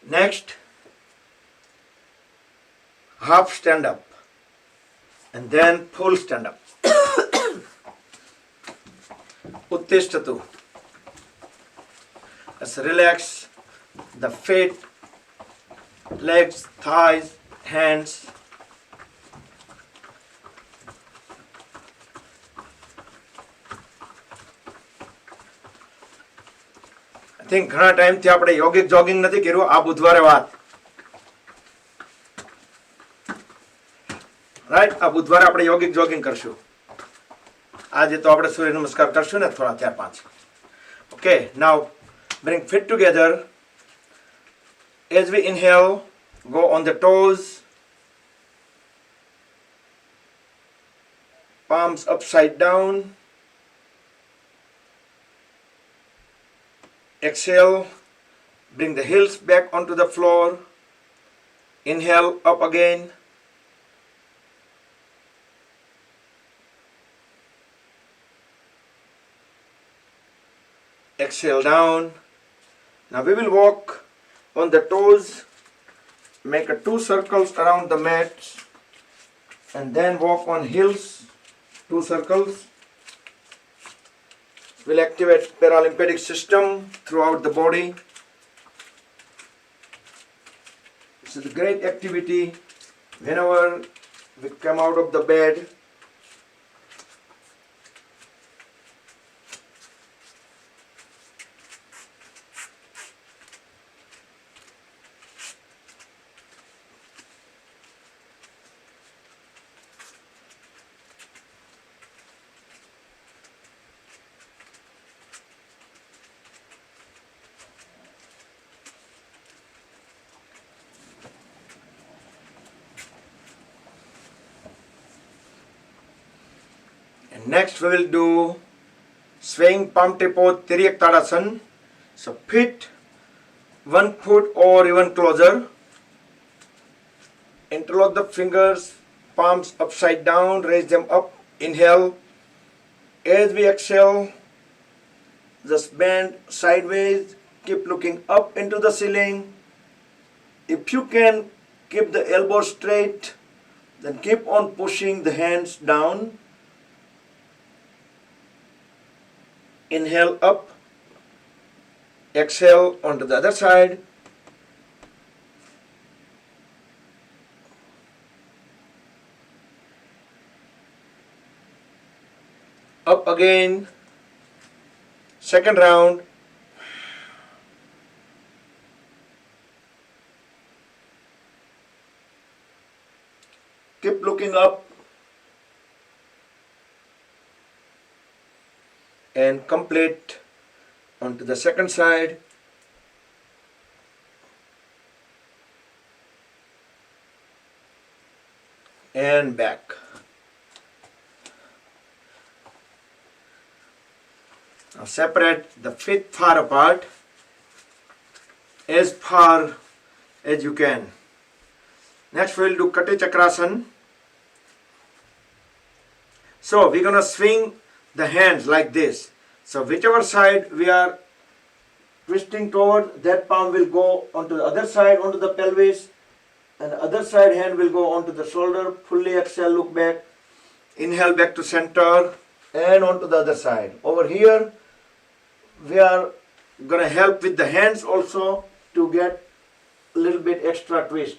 Next, half stand up. And then full stand up. Uttishtatu. Let's relax the feet, legs, thighs, hands. I think ઘણા ટાઈમથી આપણે યોગિક jogging નથી કર્યું આ બુધવારે વાત. Right, આ બુધવારે આપણે યોગિક જોગિંગ કરશું. આજે તો આપણે સૂર્ય નમસ્કાર કરશું ને થોડા 4-5. Okay, now bring feet together. As we inhale, go on the toes. Palms upside down. Exhale, bring the heels back onto the floor. Inhale, up again. Exhale down. Now we will walk on the toes, make 2 circles around the mat, and then walk on heels, 2 circles. We'll activate paralymphatic system throughout the body. This is a great activity whenever we come out of the bed. Next we will do swaying palm tripod Tiryak Tadasana. So feet 1 foot or even closer. Interlock the fingers, palms upside down, raise them up. Inhale. As we exhale, just bend sideways. Keep looking up into the ceiling. If you can keep the elbows straight, then keep on pushing the hands down. Inhale up. Exhale onto the other side. Up again. Second round. Keep looking up. And complete onto the second side. And back. Now separate the feet far apart, as far as you can. Next we will do Kati Chakrasana. So we're going to swing the hands like this. So whichever side we are twisting toward, that palm will go onto the other side, onto the pelvis, and the other side hand will go onto the shoulder. Fully exhale, look back. Inhale back to center and onto the other side. Over here, we are going to help with the hands also to get a little bit extra twist.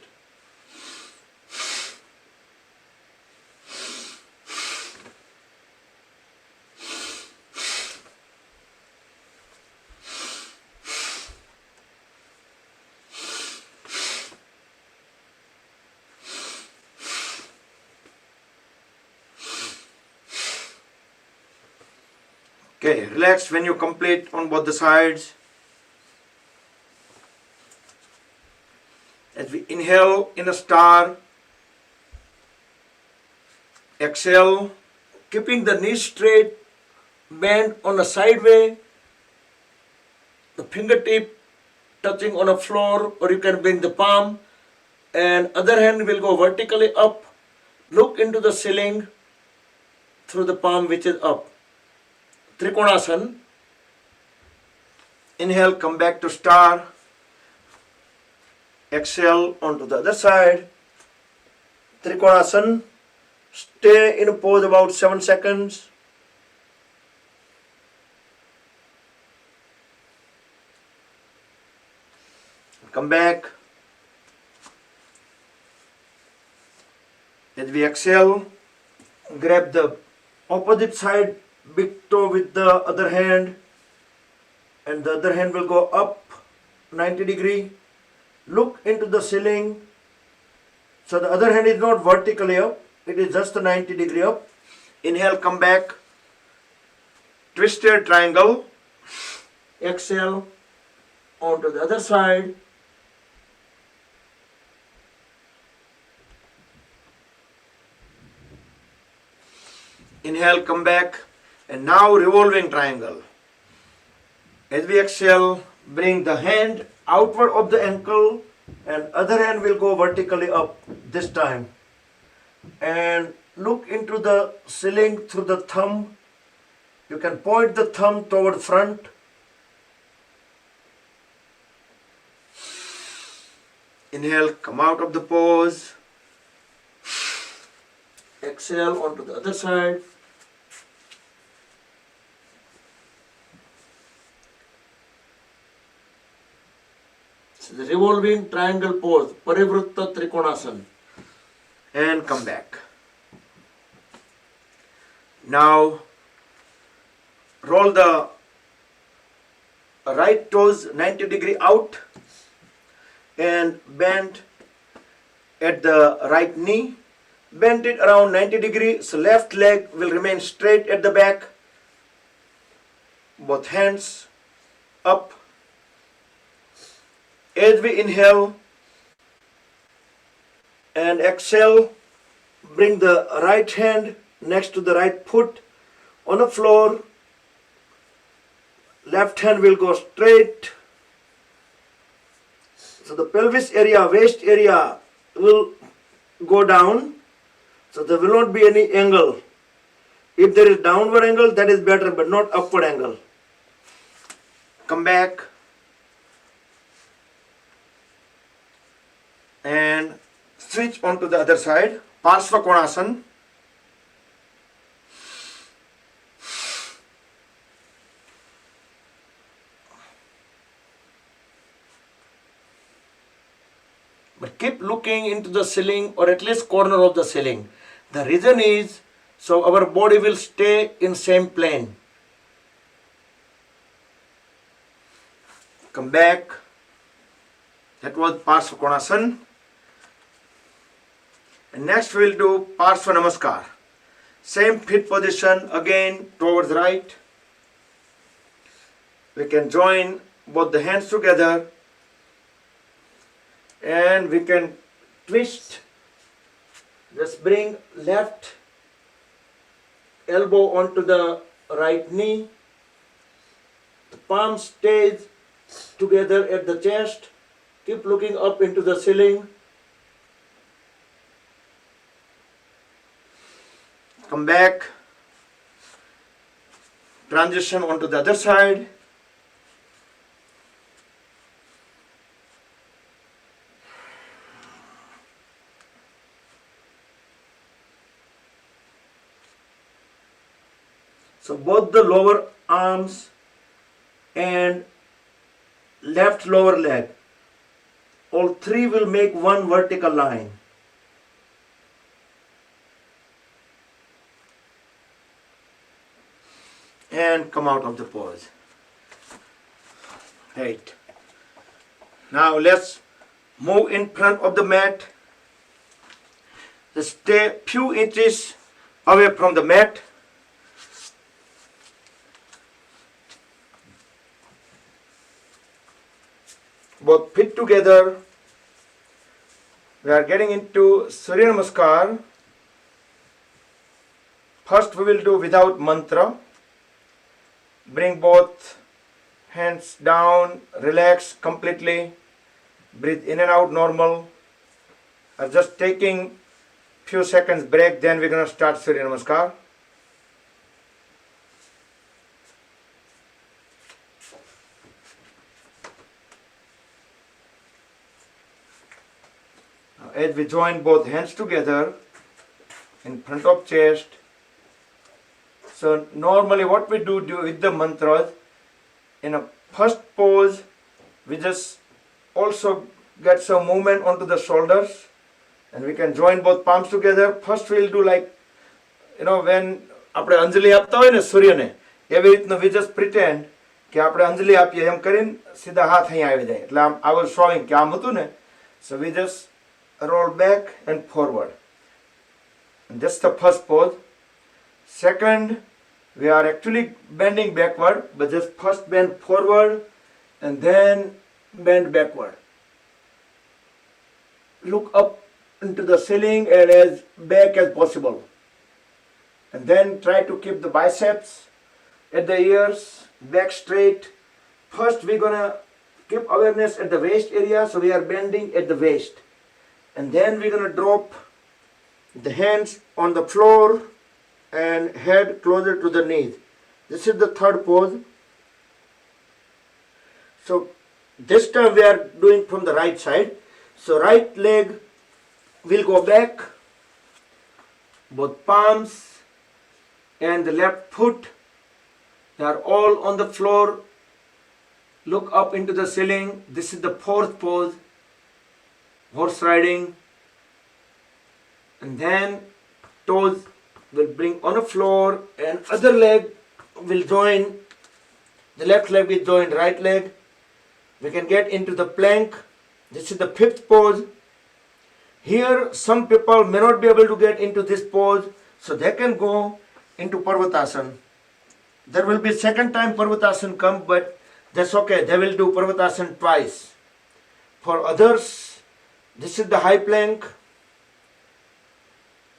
Okay, relax when you complete on both the sides. As we inhale in a star, exhale, keeping the knees straight, bend on a side way, the fingertip touching on a floor, or you can bring the palm, and other hand will go vertically up. Look into the ceiling through the palm which is up. Trikonasana. Inhale, come back to star. Exhale onto the other side. Trikonasana. Stay in a pose about 7 seconds. Come back. As we exhale, grab the opposite side big toe with the other hand, and the other hand will go up 90 degree. Look into the ceiling. So the other hand is not vertically up, it is just a 90 degree up. Inhale, come back. Twisted triangle. Exhale onto the other side. Inhale, come back. And now revolving triangle. As we exhale, bring the hand outward of the ankle and other hand will go vertically up this time. And look into the ceiling through the thumb. You can point the thumb toward front. Inhale, come out of the pose. Exhale onto the other side. The revolving triangle pose, Parivritta Trikonasana, and come back. Now roll the right toes 90 degree out and bend at the right knee. Bend it around 90 degrees, so left leg will remain straight at the back. Both hands up. As we inhale and exhale, bring the right hand next to the right foot on the floor. Left hand will go straight. So the pelvis area, waist area will go down. So there will not be any angle. If there is downward angle, that is better, but not upward angle. Come back and switch onto the other side. Parsva Konasana. But keep looking into the ceiling or at least corner of the ceiling. The reason is so our body will stay in same plane. Come back. That was Parsva Konasana. And next we will do Parsva Namaskar. Same feet position again towards right. We can join both the hands together and we can twist. Just bring left elbow onto the right knee. The palm stays together at the chest. Keep looking up into the ceiling. Come back. Transition onto the other side. So both the lower arms and left lower leg, all three will make one vertical line. And come out of the pose. Right. Now let's move in front of the mat. Just stay few inches away from the mat. Both feet together. We are getting into Surya Namaskar. First we will do without mantra. Bring both hands down, relax completely. Breathe in and out normal. Just taking few seconds break, then we're going to start Surya Namaskar. As we join both hands together in front of chest. So normally what we do with the mantras, in a first pose, we just also get some movement onto the shoulders and we can join both palms together. First we'll do like, when આપણે અંજલિ આપતા હોય ને સૂર્યને એવી રીતનું we just pretend કે આપણે અંજલિ આપીએ એમ કરીને સીધા હાથ અહીંયા આવી જાય. એટલે આમ I was showing કે આમ હતું ને. So we just roll back and forward. And that's the first pose. Second, we are actually bending backward, but just first bend forward and then bend backward. Look up into the ceiling and as back as possible. And then try to keep the biceps at the ears, back straight. First we're gonna keep awareness at the waist area, so we are bending at the waist. And then we're gonna drop the hands on the floor and head closer to the knees. This is the third pose. So this time we are doing from the right side. So right leg will go back, both palms and the left foot, they are all on the floor. Look up into the ceiling. This is the fourth pose, horse riding. And then toes will bring on the floor and other leg will join, the left leg will join right leg. We can get into the plank. This is the fifth pose. Here some people may not be able to get into this pose, so they can go into Parvatasana. There will be second time Parvatasana come, but that's okay. They will do Parvatasana twice. For others, this is the high plank.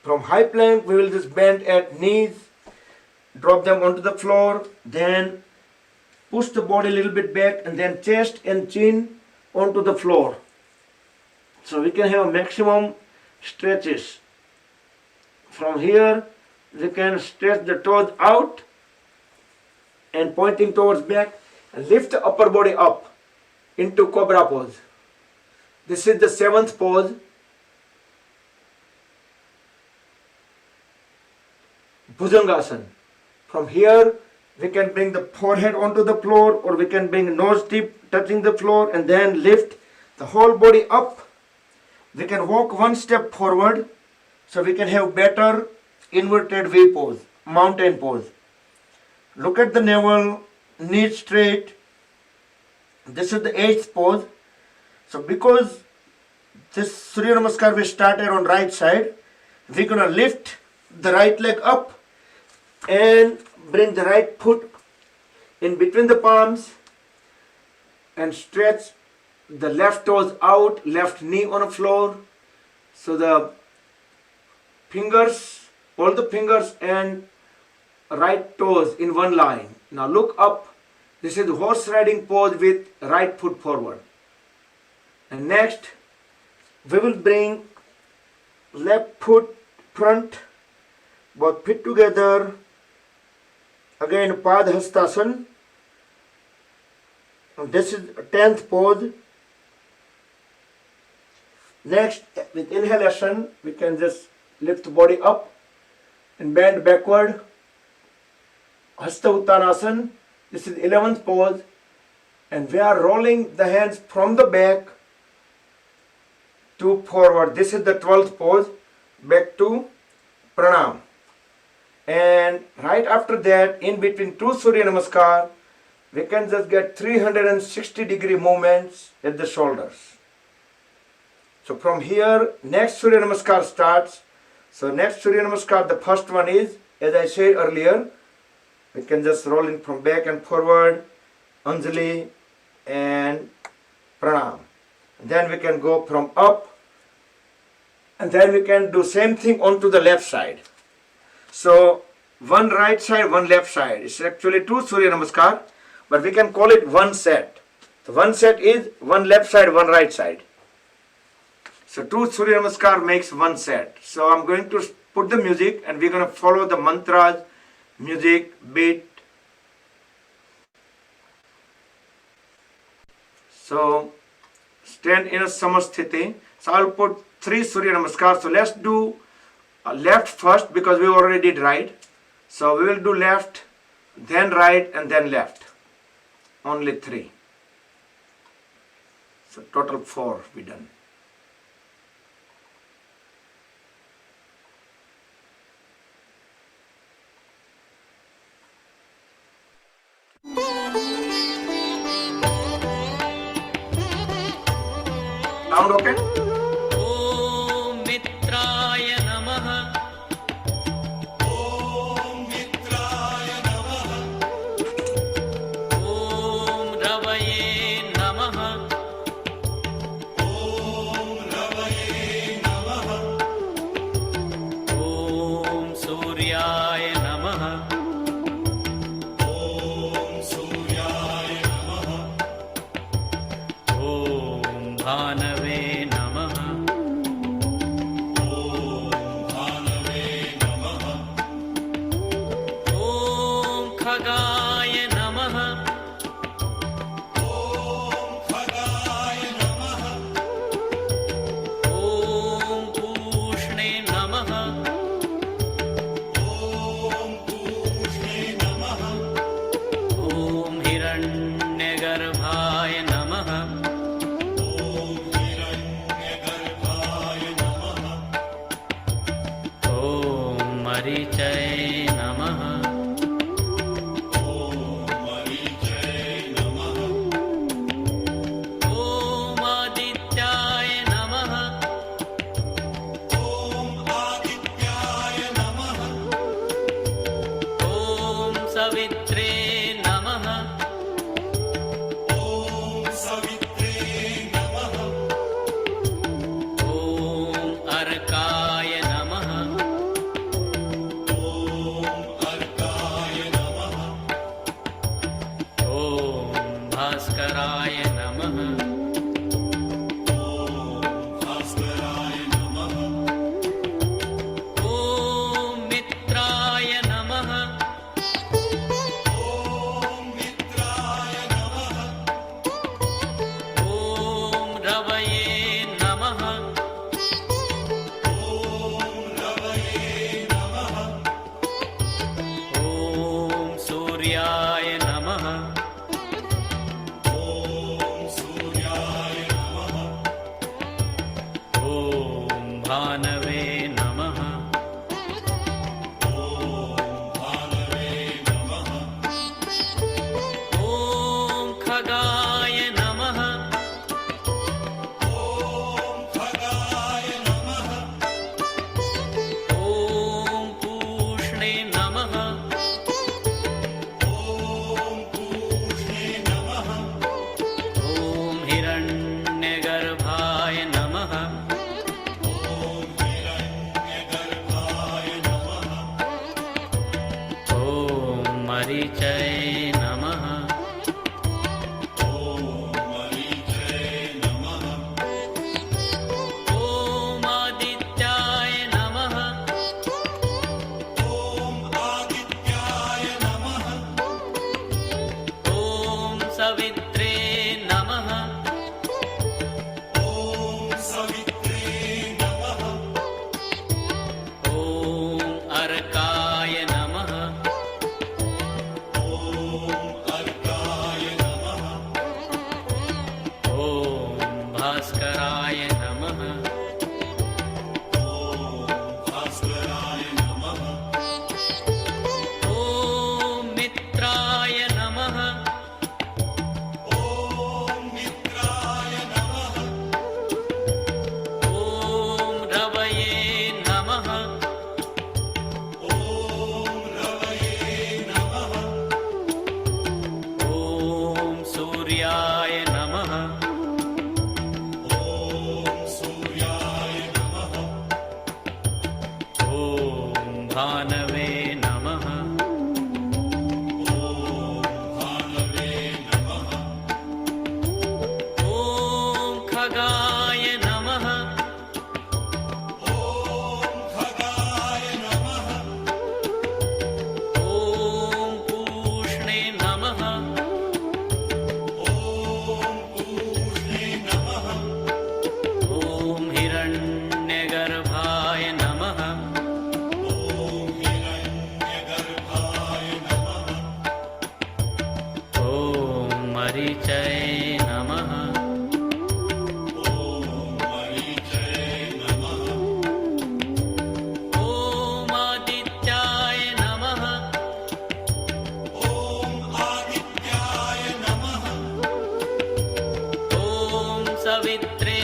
From high plank, we will just bend at knees drop them onto the floor, then push the body a little bit back, and then chest and chin onto the floor. So we can have maximum stretches. From here, we can stretch the toes out and pointing towards back, and lift the upper body up into cobra pose. This is the 7th pose. Bhujangasana. From here, we can bring the forehead onto the floor, or we can bring nose tip touching the floor and then lift the whole body up. We can walk one step forward, so we can have better inverted V pose, mountain pose. Look at the navel, knees straight. This is the 8th pose. So because this Surya Namaskar we started on right side, we're gonna lift the right leg up and bring the right foot in between the palms and stretch the left toes out, left knee on the floor. So the fingers, all the fingers and right toes in one line. Now look up. This is horse riding pose with right foot forward. And next, we will bring left foot front, both feet together. Again, Padhastasana. This is 10th pose. Next, with inhalation, we can just lift the body up and bend backward. Hasta Uttanasana. This is 11th pose. And we are rolling the hands from the back to forward. This is the 12th pose. Back to pranam. And right after that, in between two Surya Namaskar, we can just get 360-degree movements at the shoulders. So from here, next Surya Namaskar starts. So next Surya Namaskar, the first one is, as I said earlier, we can just roll in from back and forward, Anjali and Pranam. And then we can go from up, and then we can do same thing onto the left side. So one right side, one left side. It's actually two Surya Namaskar, but we can call it one set. The one set is one left side, one right side. So two Surya Namaskar makes one set. So I'm going to put the music and we're going to follow the mantras, music, beat. So stand in a samasthiti. So I'll put 3 Surya Namaskar. So let's do left first because we already did right. So we will do left, then right and then left. Only 3. So total 4 we done. Sound okay? Om Mitraya Namaha. Om Mitraya Namaha. Om Ravaye Namaha. Om Ravaye Namaha. Om Suryaya Namaha. Om Suryaya Namaha. Om Bhanave Namaha. Om Bhanave Namaha. Om Khagaya Namaha. Om Khagaya Namaha. Om Pushne Namaha. Om Pushne Namaha. Om Hiranyagarbhaya Namaha. Om Hiranyagarbhaya Namaha. Om Marichay Namaha. Om Marichay Namaha. Om Adityaya Namaha. Om Adityaya Namaha. Om Savitre Namaha. Om Savitre Namaha. Om Arkaya Namaha. Om मरीचय नमः ॐ आदित्याय नमः ॐ सवित्रे नमः ॐ अर्काय नमः ॐ भास्कराय नमः ॐ मित्राय नमः ॐ रवये नमः ॐ सूर्याय नमः ॐ भानवे नमः ॐ खगाय नमः ॐ पूष्णे नमः ॐ हिरण्यगर्भाय नमः ॐ मरीचय नमः ॐ आदित्याय नमः ॐ सवित्रे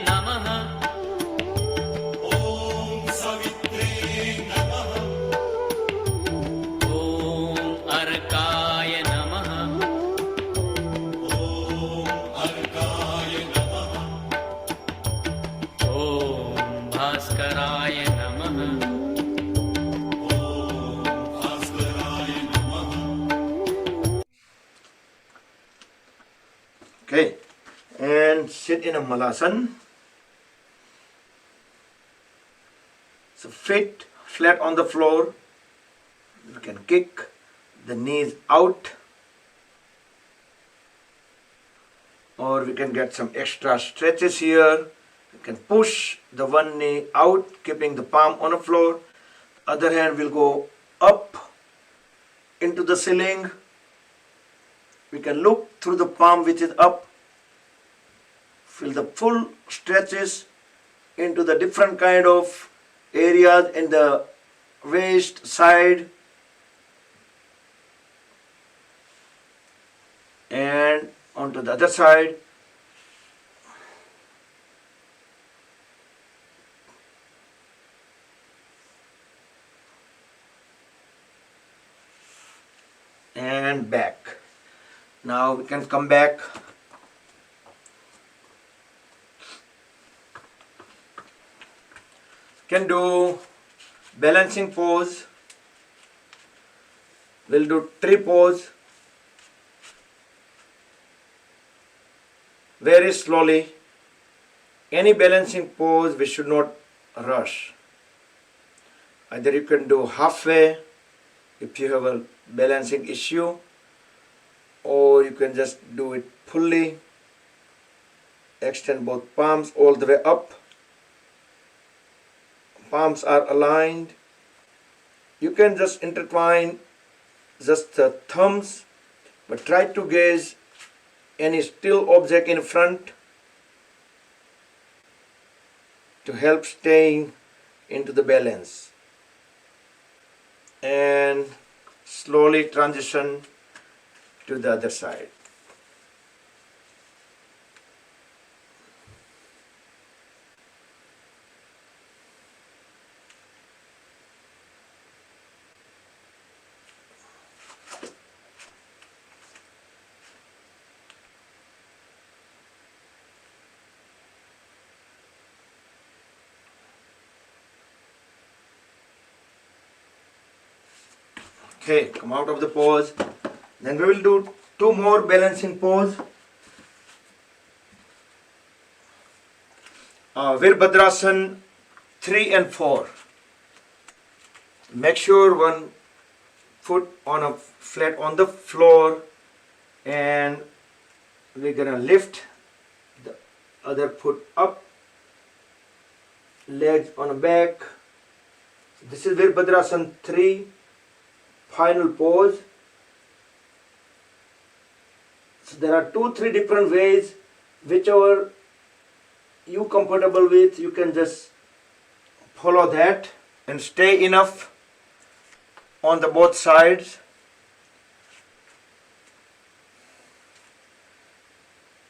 नमः ॐ अर्काय नमः ॐ भास्कराय नमः Okay, and sit in a malasana. So feet flat on the floor. You can kick the knees out, or we can get some extra stretches here. You can push the one knee out, keeping the palm on the floor. Other hand will go up into the ceiling. We can look through the palm which is up. Feel the full stretches into the different kind of areas in the waist side and onto the other side. And back. Now we can come back. Can do balancing pose. We'll do tree pose. Very slowly. Any balancing pose we should not rush. Either you can do halfway if you have a balancing issue, or you can just do it fully. Extend both palms all the way up. Palms are aligned. You can just intertwine just the thumbs, but try to gaze any still object in front to help staying into the balance. And slowly transition to the other side. Okay, come out of the pose. Then we will do 2 more balancing pose. Virbhadrasana 3 and 4. Make sure one foot on a flat on the floor, and we're gonna lift the other foot up, legs on the back. This is Virbhadrasana 3, final pose. So there are 2-3 different ways, whichever you comfortable with, you can just follow that and stay enough on the both sides.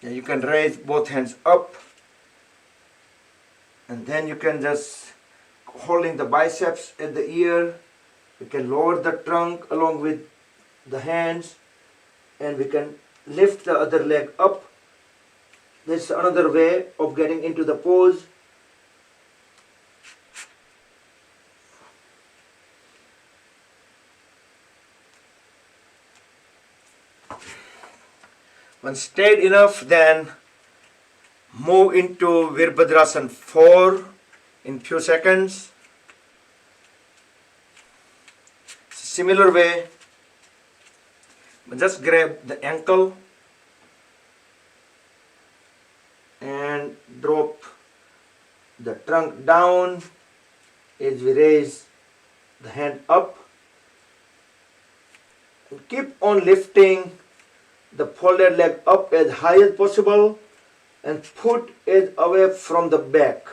And you can raise both hands up, and then you can just holding the biceps at the ear. We can lower the trunk along with the hands, and we can lift the other leg up. This is another way of getting into the pose. When stayed enough, then move into Virbhadrasana 4 in few seconds. Similar way, just grab the ankle and drop the trunk down as we raise the hand up. And keep on lifting the folded leg up as high as possible, and foot is away from the back.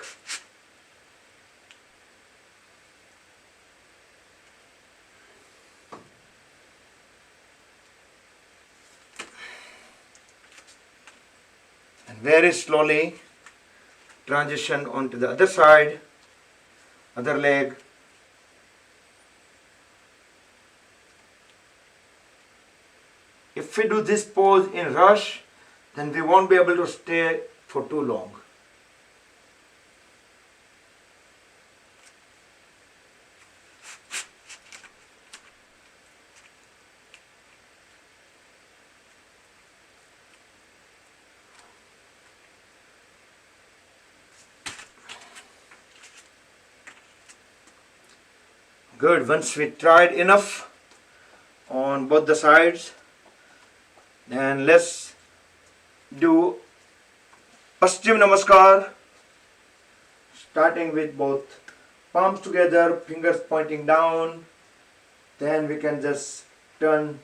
And very slowly transition onto the other side, other leg. If we do this pose in rush, then we won't be able to stay for too long. Good. Once we tried enough on both the sides, then let's do Paschim Namaskar, starting with both palms together, fingers pointing down. Then we can just turn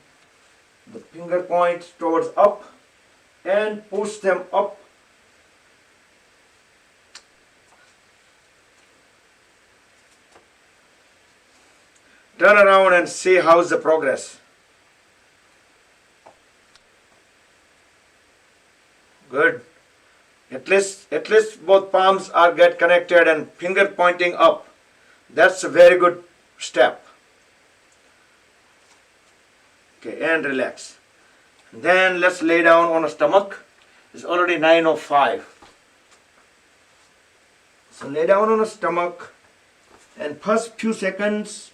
the finger points towards up and push them up. Turn around and see how's the progress. Good. At least both palms are get connected and finger pointing up. That's a very good step. Okay, and relax. Then let's lay down on a stomach. It's already 9:05. So lay down on a stomach, and first few seconds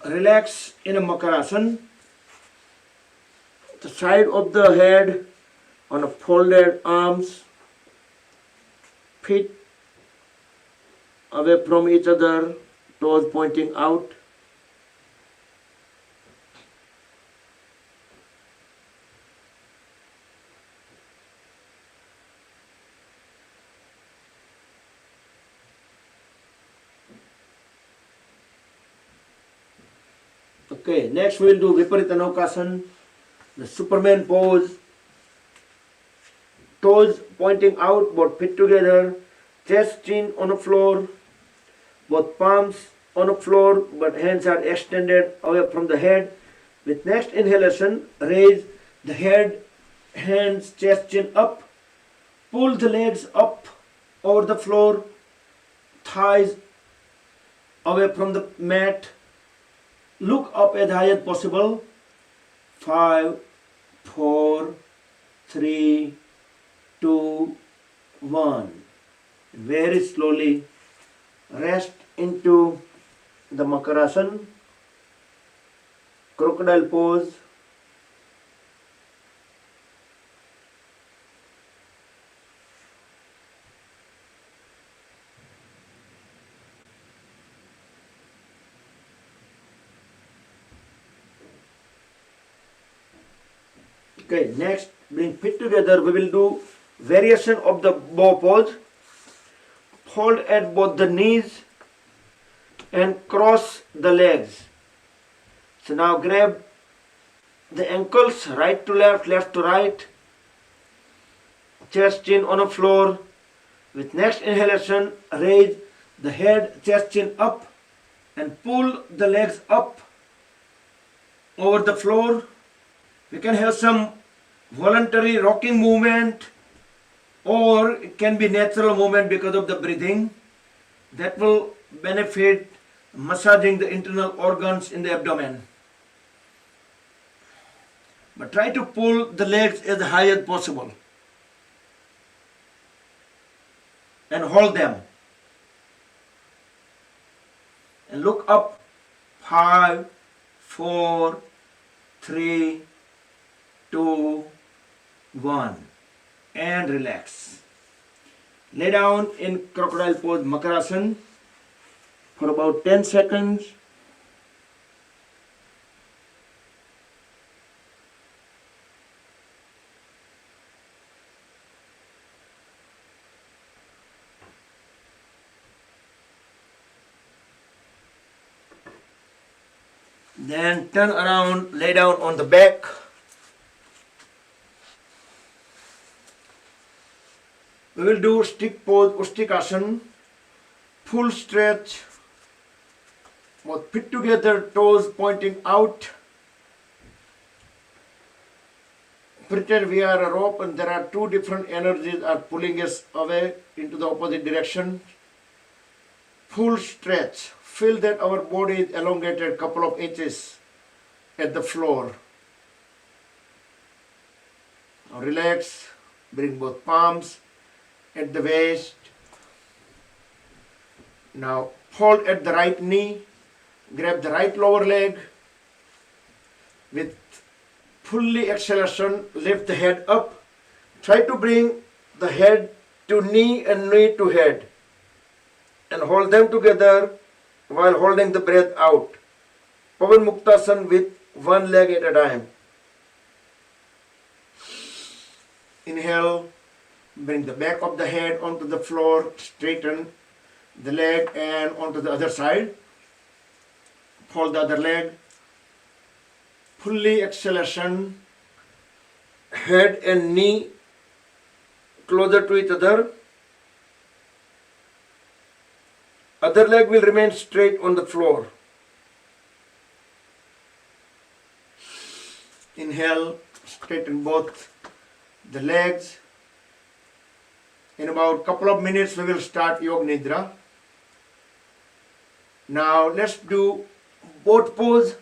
relax in a Makarasana. The side of the head on a folded arms, feet away from each other, toes pointing out. Okay, next we'll do Viparita Naukasana, the Superman pose. Toes pointing out, both feet together, chest, chin on the floor, both palms on the floor, but hands are extended away from the head. With next inhalation, raise the head, hands, chest, chin up, pull the legs up over the floor, thighs away from the mat, look up as high as possible. 5, 4, 3, 2, 1. Very slowly rest into the Makarasana. crocodile pose. Okay, next bring feet together. We will do variation of the bow pose. Hold at both the knees and cross the legs. So now grab the ankles right to left, left to right. Chest chin on the floor. With next inhalation, raise the head, chest chin up and pull the legs up over the floor. We can have some voluntary rocking movement or it can be natural movement because of the breathing. That will benefit massaging the internal organs in the abdomen. But try to pull the legs as high as possible and hold them. And look up. 5, 4, 3, 2, 1. And relax. Lay down in crocodile pose, Makarasana, for about 10 seconds. Then turn around, lay down on the back. We will do stick pose, Ustikasana, full stretch, both feet together, toes pointing out. Pretend we are a rope and there are two different energies are pulling us away into the opposite direction. Full stretch. Feel that our body is elongated couple of inches at the floor. Now relax. Bring both palms at the waist. Now hold at the right knee. Grab the right lower leg. With fully exhalation, lift the head up. Try to bring the head to knee and knee to head. And hold them together while holding the breath out. Pavan Muktasana with one leg at a time. Inhale, bring the back of the head onto the floor, straighten the leg and onto the other side. Hold the other leg. Fully exhalation, head and knee closer to each other. Other leg will remain straight on the floor. Inhale, straighten both the legs. In about couple of minutes we will start Yoga Nidra. Now let's do boat pose.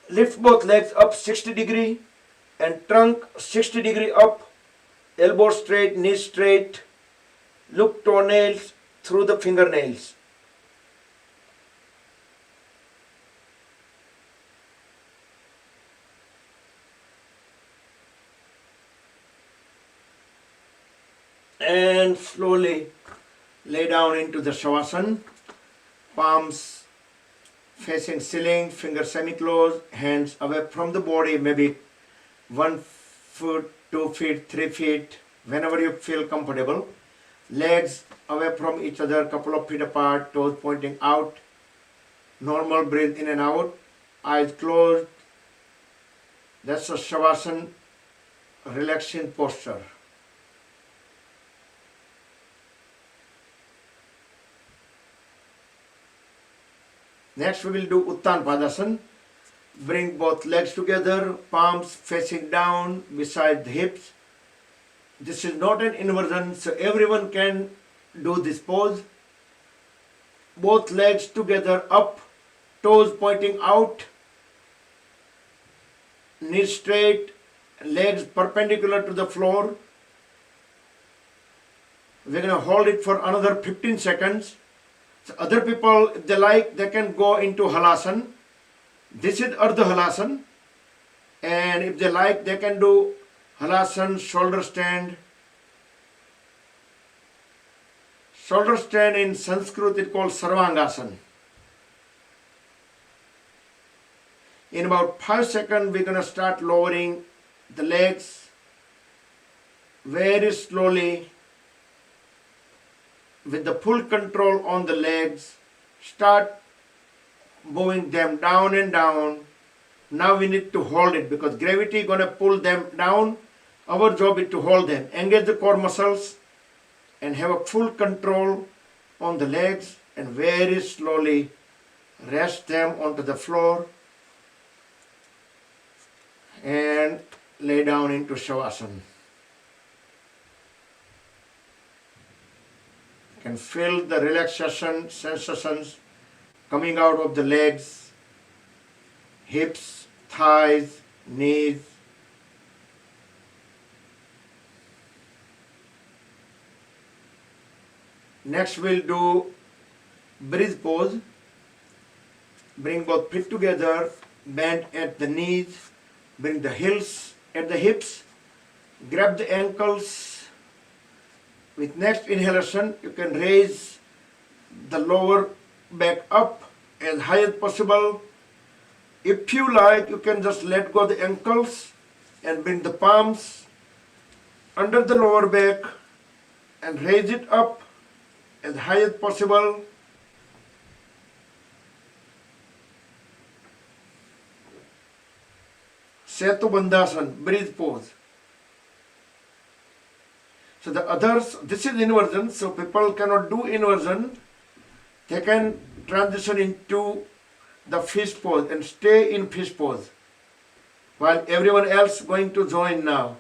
Lift both legs up 60 degree and trunk 60 degree up. Elbow straight, knees straight. Look toenails through the fingernails. And slowly lay down into the Shavasana. Palms facing ceiling, fingers semi-closed, hands away from the body, maybe 1 foot, 2 feet, 3 feet, whenever you feel comfortable. Legs away from each other, couple of feet apart, toes pointing out. Normal breathe in and out, eyes closed. That's a Shavasana relaxing posture. Next we will do Uttan Padasana. Bring both legs together, palms facing down beside the hips. This is not an inversion, so everyone can do this pose. Both legs together up, toes pointing out, knees straight, legs perpendicular to the floor. We're going to hold it for another 15 seconds. So other people, if they like, they can go into Halasana. This is Ardha Halasana, and if they like, they can do Halasana, shoulder stand. Shoulder stand in Sanskrit is called Sarvangasana. In about 5 seconds, we're going to start lowering the legs very slowly with the full control on the legs. Start moving them down and down. Now we need to hold it because gravity is going to pull them down. Our job is to hold them. Engage the core muscles and have a full control on the legs and very slowly rest them onto the floor and lay down into Shavasana. You can feel the relaxation sensations coming out of the legs, hips, thighs, knees. Next we'll do bridge pose. Bring both feet together, bend at the knees, bring the heels at the hips, grab the ankles. With next inhalation, you can raise the lower back up as high as possible. If you like, you can just let go the ankles and bring the palms under the lower back and raise it up as high as possible. Setu Bandhasana, bridge pose. So the others, this is inversion, so people cannot do inversion. They can transition into the fish pose and stay in fish pose while everyone else going to join now.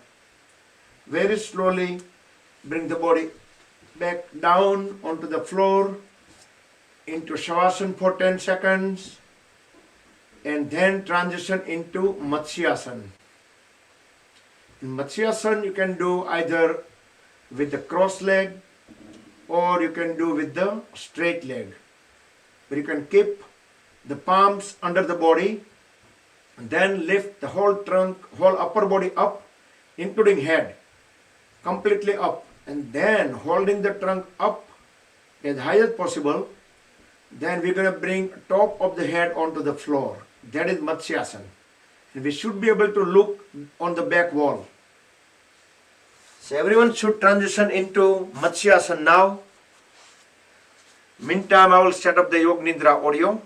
Very slowly bring the body back down onto the floor into Shavasana for 10 seconds and then transition into Matsyasana. In Matsyasana you can do either with the cross leg or you can do with the straight leg. But you can keep the palms under the body and then lift the whole trunk, whole upper body up, including head, completely up, and then holding the trunk up as high as possible. Then we're going to bring top of the head onto the floor. That is Matsyasana. And we should be able to look on the back wall. So everyone should transition into Matsyasana now. Meantime, I will set up the Yoga Nidra audio.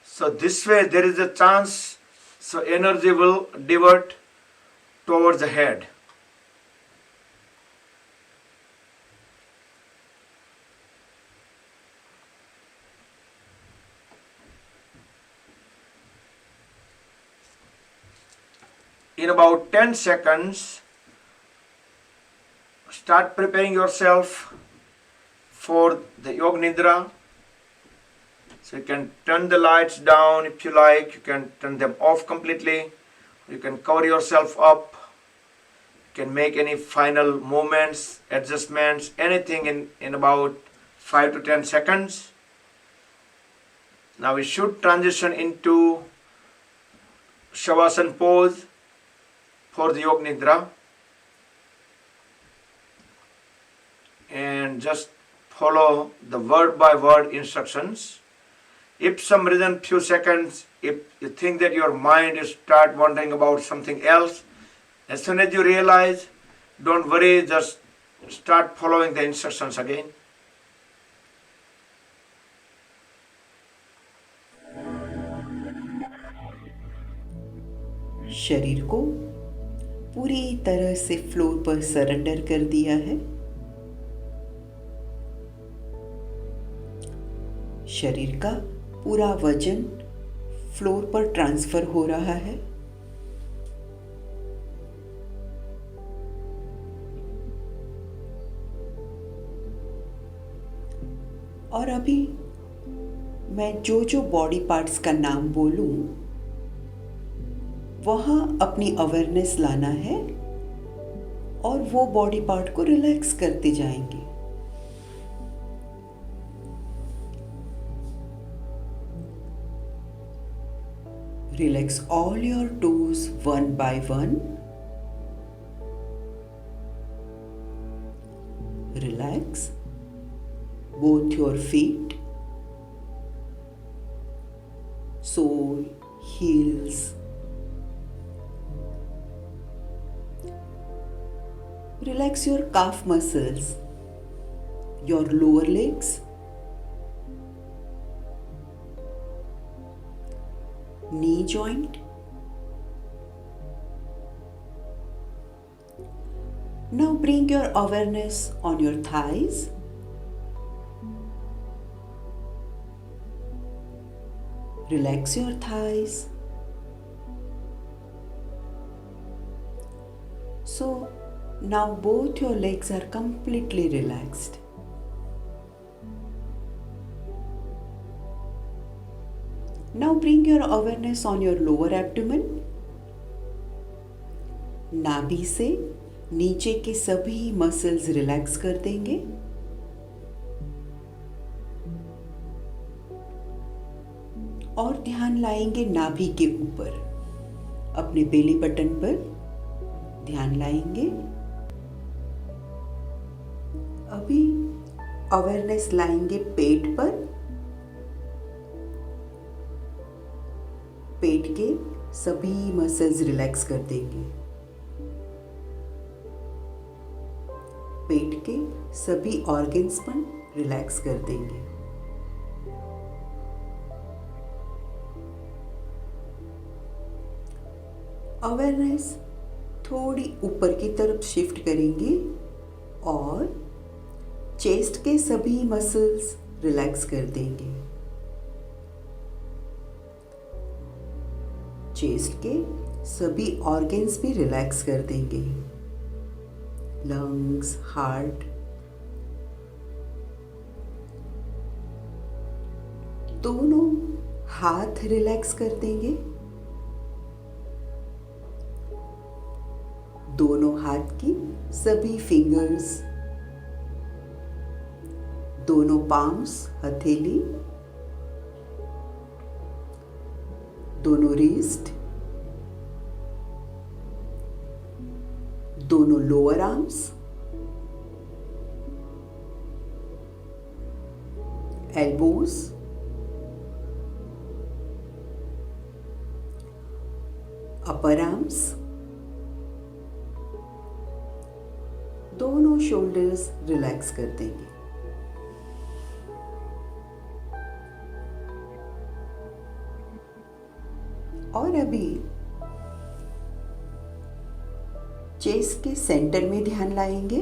So this way there is a chance, so energy will divert towards the head. In about 10 seconds, start preparing yourself for the Yoga Nidra. So you can turn the lights down if you like, you can turn them off completely, you can cover yourself up, you can make any final movements, adjustments, anything in about 5 to 10 seconds. Now we should transition into Shavasana pose for the Yoga Nidra, and just follow the word by word instructions. If some reason few seconds, if you think that your mind is start wondering about something else, as soon as you realize, don't worry, just start following the instructions again. शरीर को पूरी तरह से floor पर surrender कर दिया है। शरीर का पूरा वजन फ्लोर पर ट्रांसफर हो रहा है। और अभी मैं जो जो बॉडी पार्ट्स का नाम बोलूं, वहाँ अपनी अवेयरनेस लाना है और वो बॉडी पार्ट को रिलैक्स करते जाएंगे। Relax all your toes one by one. Relax both your feet, sole, heels. Relax your calf muscles, your lower legs, knee joint. Now bring your awareness on your thighs. Relax your thighs. So now both your legs are completely relaxed. Now bring your awareness on your lower abdomen. नाभि से नीचे के सभी muscles relax कर देंगे. और ध्यान लाएंगे नाभि के ऊपर, अपने बेली बटन पर ध्यान लाएंगे. अभी अवेयरनेस लाएंगे पेट पर. पेट के सभी मसल्स रिलैक्स कर देंगे. पेट के सभी ऑर्गन्स पर रिलैक्स कर देंगे. अवेयरनेस थोड़ी ऊपर की तरफ शिफ्ट करेंगे और चेस्ट के सभी मसल्स रिलैक्स कर देंगे. चेस्ट के सभी ऑर्गन्स भी रिलैक्स कर देंगे. Lungs, heart. दोनों हाथ रिलैक्स कर देंगे. दोनों हाथ की सभी फिंगर्स, दोनों पाम्स, हथेली, दोनों रिस्ट, दोनों लोअर आर्म्स, एल्बोज, अपर आर्म्स, दोनों शोल्डर्स रिलैक्स कर देंगे. और अभी चेस्ट के सेंटर में ध्यान लाएंगे.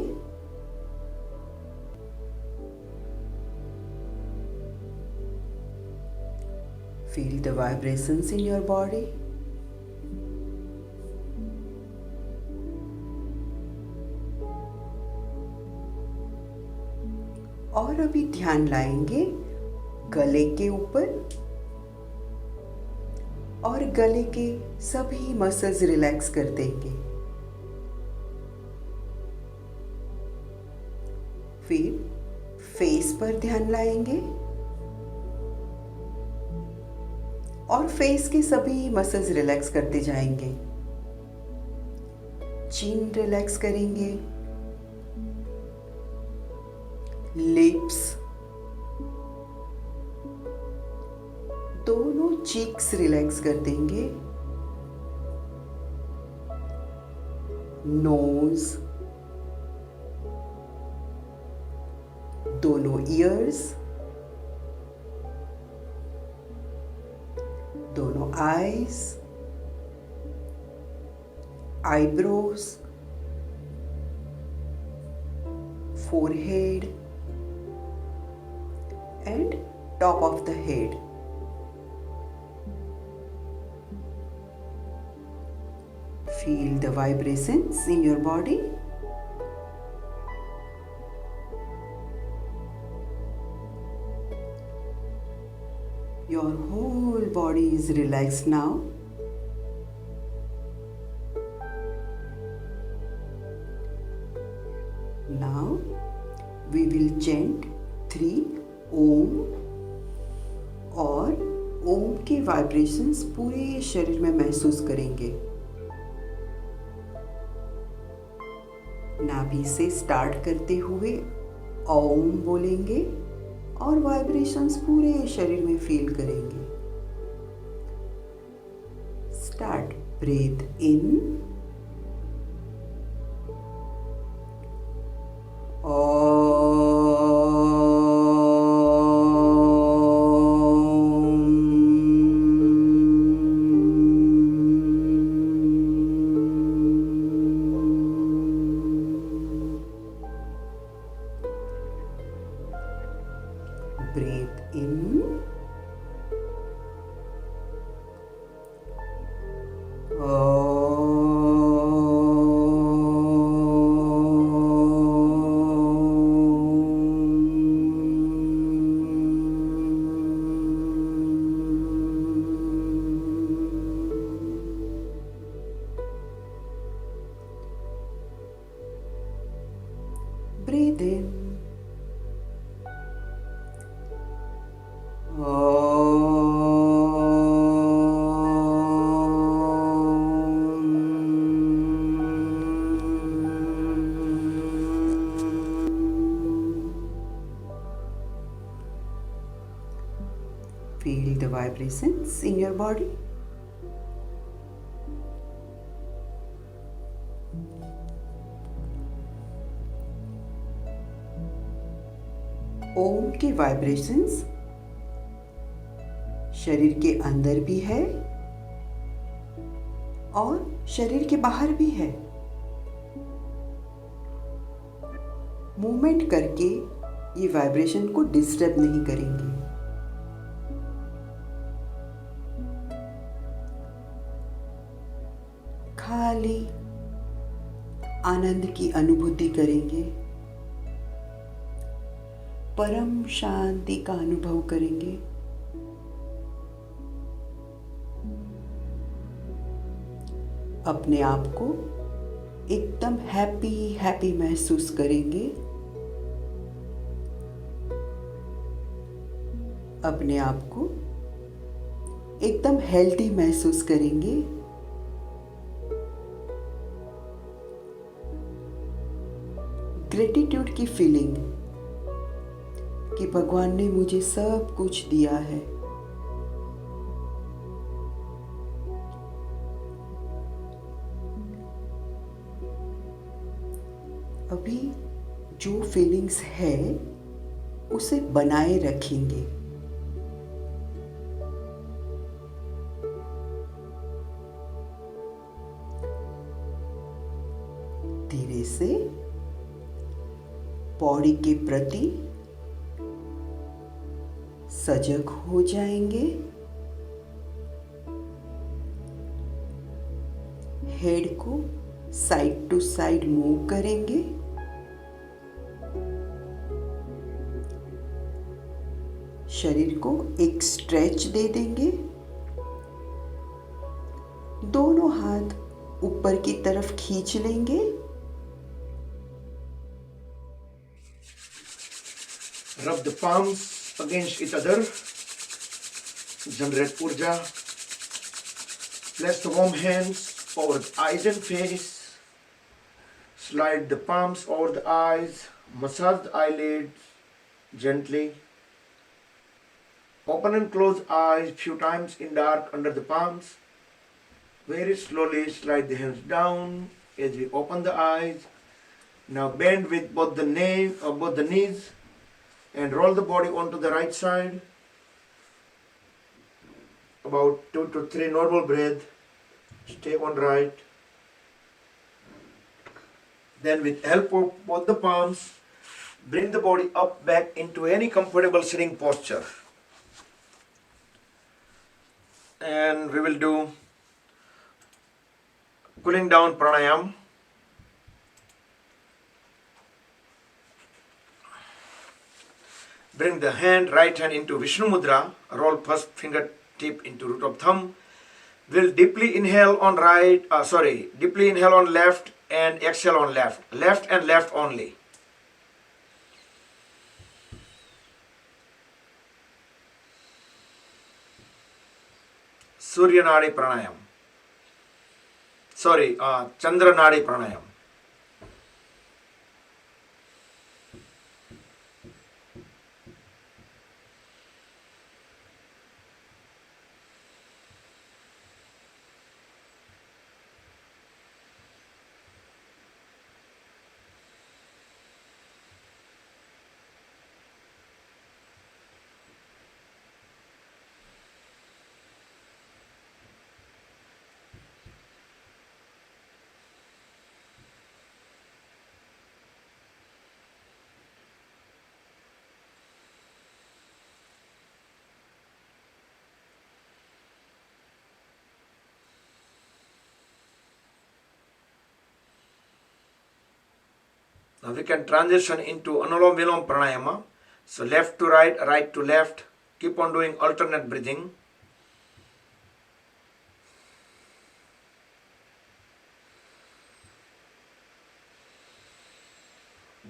Feel the vibrations in your body. और अभी ध्यान लाएंगे गले के ऊपर और गले के सभी मसल्स रिलैक्स कर देंगे. फिर फेस पर ध्यान लाएंगे और फेस के सभी मसल्स रिलैक्स करते जाएंगे. चिन रिलैक्स करेंगे. लिप्स, दोनों चीक्स रिलैक्स कर देंगे. नोज, दोनों ईयर्स, दोनों eyes, eyebrows, forehead and top of the head. Feel the vibrations in your body. Your whole body is relaxed now. Now we will chant 3 ओम और ओम के वाइब्रेशंस पूरे शरीर में महसूस करेंगे। नाभि से स्टार्ट करते हुए ओम बोलेंगे और वाइब्रेशंस पूरे शरीर में फील करेंगे। Start. Breathe in, breathe in, breathe in. Feel the vibrations in your body. ओम के वाइब्रेशंस शरीर के अंदर भी है और शरीर के बाहर भी है। मूवमेंट करके ये वाइब्रेशन को डिस्टर्ब नहीं करेंगे। खाली आनंद की अनुभूति करेंगे, परम शांति का अनुभव करेंगे। अपने आप को एकदम हैप्पी महसूस करेंगे। अपने आप को एकदम हेल्दी महसूस करेंगे। ग्रेटिट्यूड की फीलिंग कि भगवान ने मुझे सब कुछ दिया है। अभी जो फीलिंग्स है उसे बनाए रखेंगे। धीरे से बॉडी के प्रति सजग हो जाएंगे। हेड को साइड टू साइड मूव करेंगे। शरीर को एक स्ट्रेच दे देंगे। दोनों हाथ ऊपर की तरफ खींच लेंगे। Rub the palms against each other. Generate Urja. Place the warm hands over the eyes and face. Slide the palms over the eyes. Massage the eyelids gently. Open and close eyes few times in dark under the palms. Very slowly slide the hands down as we open the eyes. Now bend with both the knees and roll the body onto the right side. About 2 to 3 normal breath. Stay on right. Then with help of both the palms, bring the body up back into any comfortable sitting posture. And we will do cooling down pranayam. Bring the right hand into Vishnu Mudra. Roll first fingertip into root of thumb. We'll deeply inhale on deeply inhale on left and exhale on left. Left and left only. Surya Nadi Pranayam. Sorry, Chandra Nadi Pranayam. Now we can transition into Anulom Vilom Pranayama. So left to right, right to left. Keep on doing alternate breathing.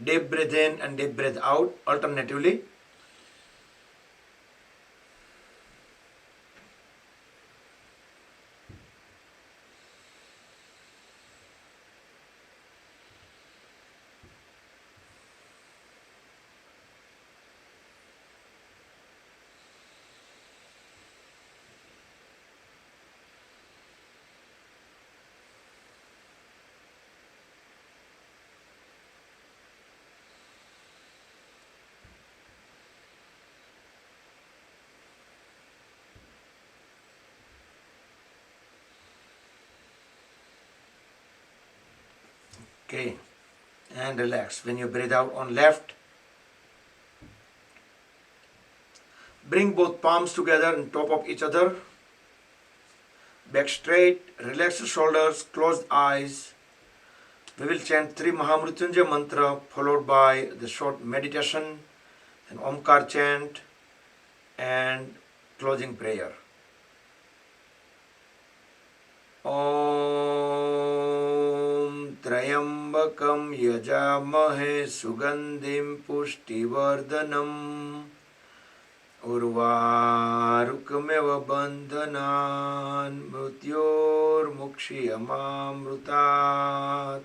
Deep breath in and deep breath out alternatively. Okay, and relax. When you breathe out on left, bring both palms together on top of each other. Back straight, relax the shoulders, close the eyes. We will chant 3 Mahamrutyunjay mantra followed by the short meditation, then Omkar chant and closing prayer. Om Trayambakam Yajamahe Sugandhim Pushtivardhanam Urvarukmev Bandhanan Mrutyor Mukshiyamamrutat.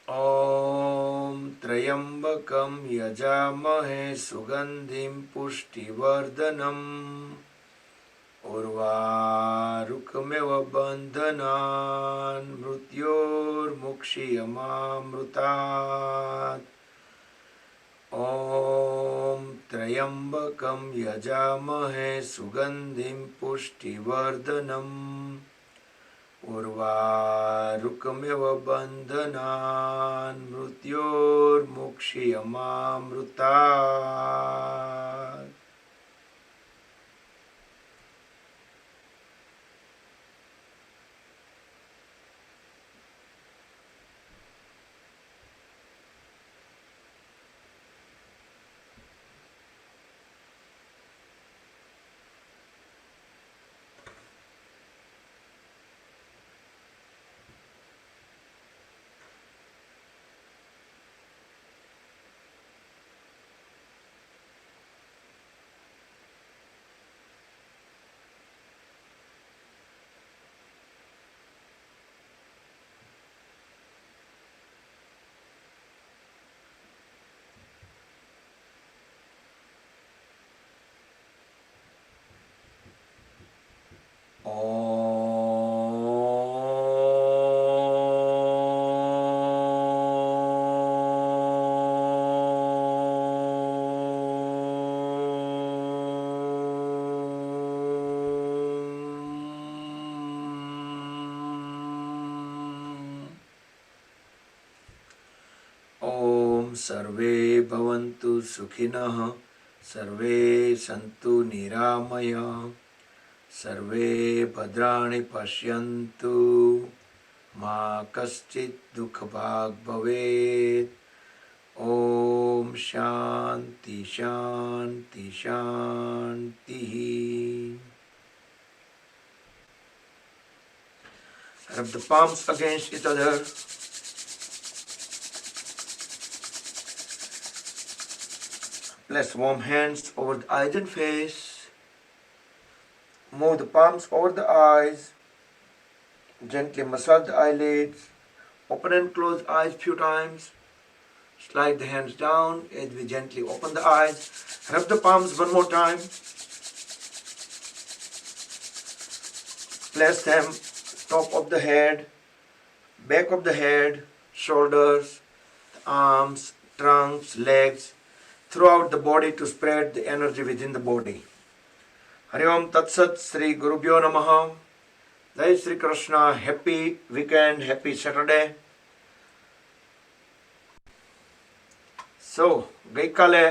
Om Trayambakam Yajamahe Sugandhim Pushtivardhanam Urvarukmev Bandhanan Mrutyor Mukshiyamamrutat. Om Trayambakam Yajamahe Sugandhim Pushtivardhanam Urvarukmev Bandhanan Mrutyor Mukshiyamamrutat. Om Sarve Bhavantu Sukhinah Sarve Santu Niramaya Sarve Bhadrani Pashyantu Ma Kaschit Dukhabhag Bhavet. Om Shanti Shanti Shanti. Rub the palms against each other. Place warm hands over the eyes and face. Move the palms over the eyes. Gently massage the eyelids. Open and close eyes few times. Slide the hands down as we gently open the eyes. Rub the palms one more time. Place them top of the head, back of the head, shoulders, arms, trunks, legs, throughout the body to spread the energy within the body. Hari Om Tat Sat, Sri Gurubhyo Namaha. Jai Sri Krishna. Happy weekend, happy Saturday. So, ગઈકાલે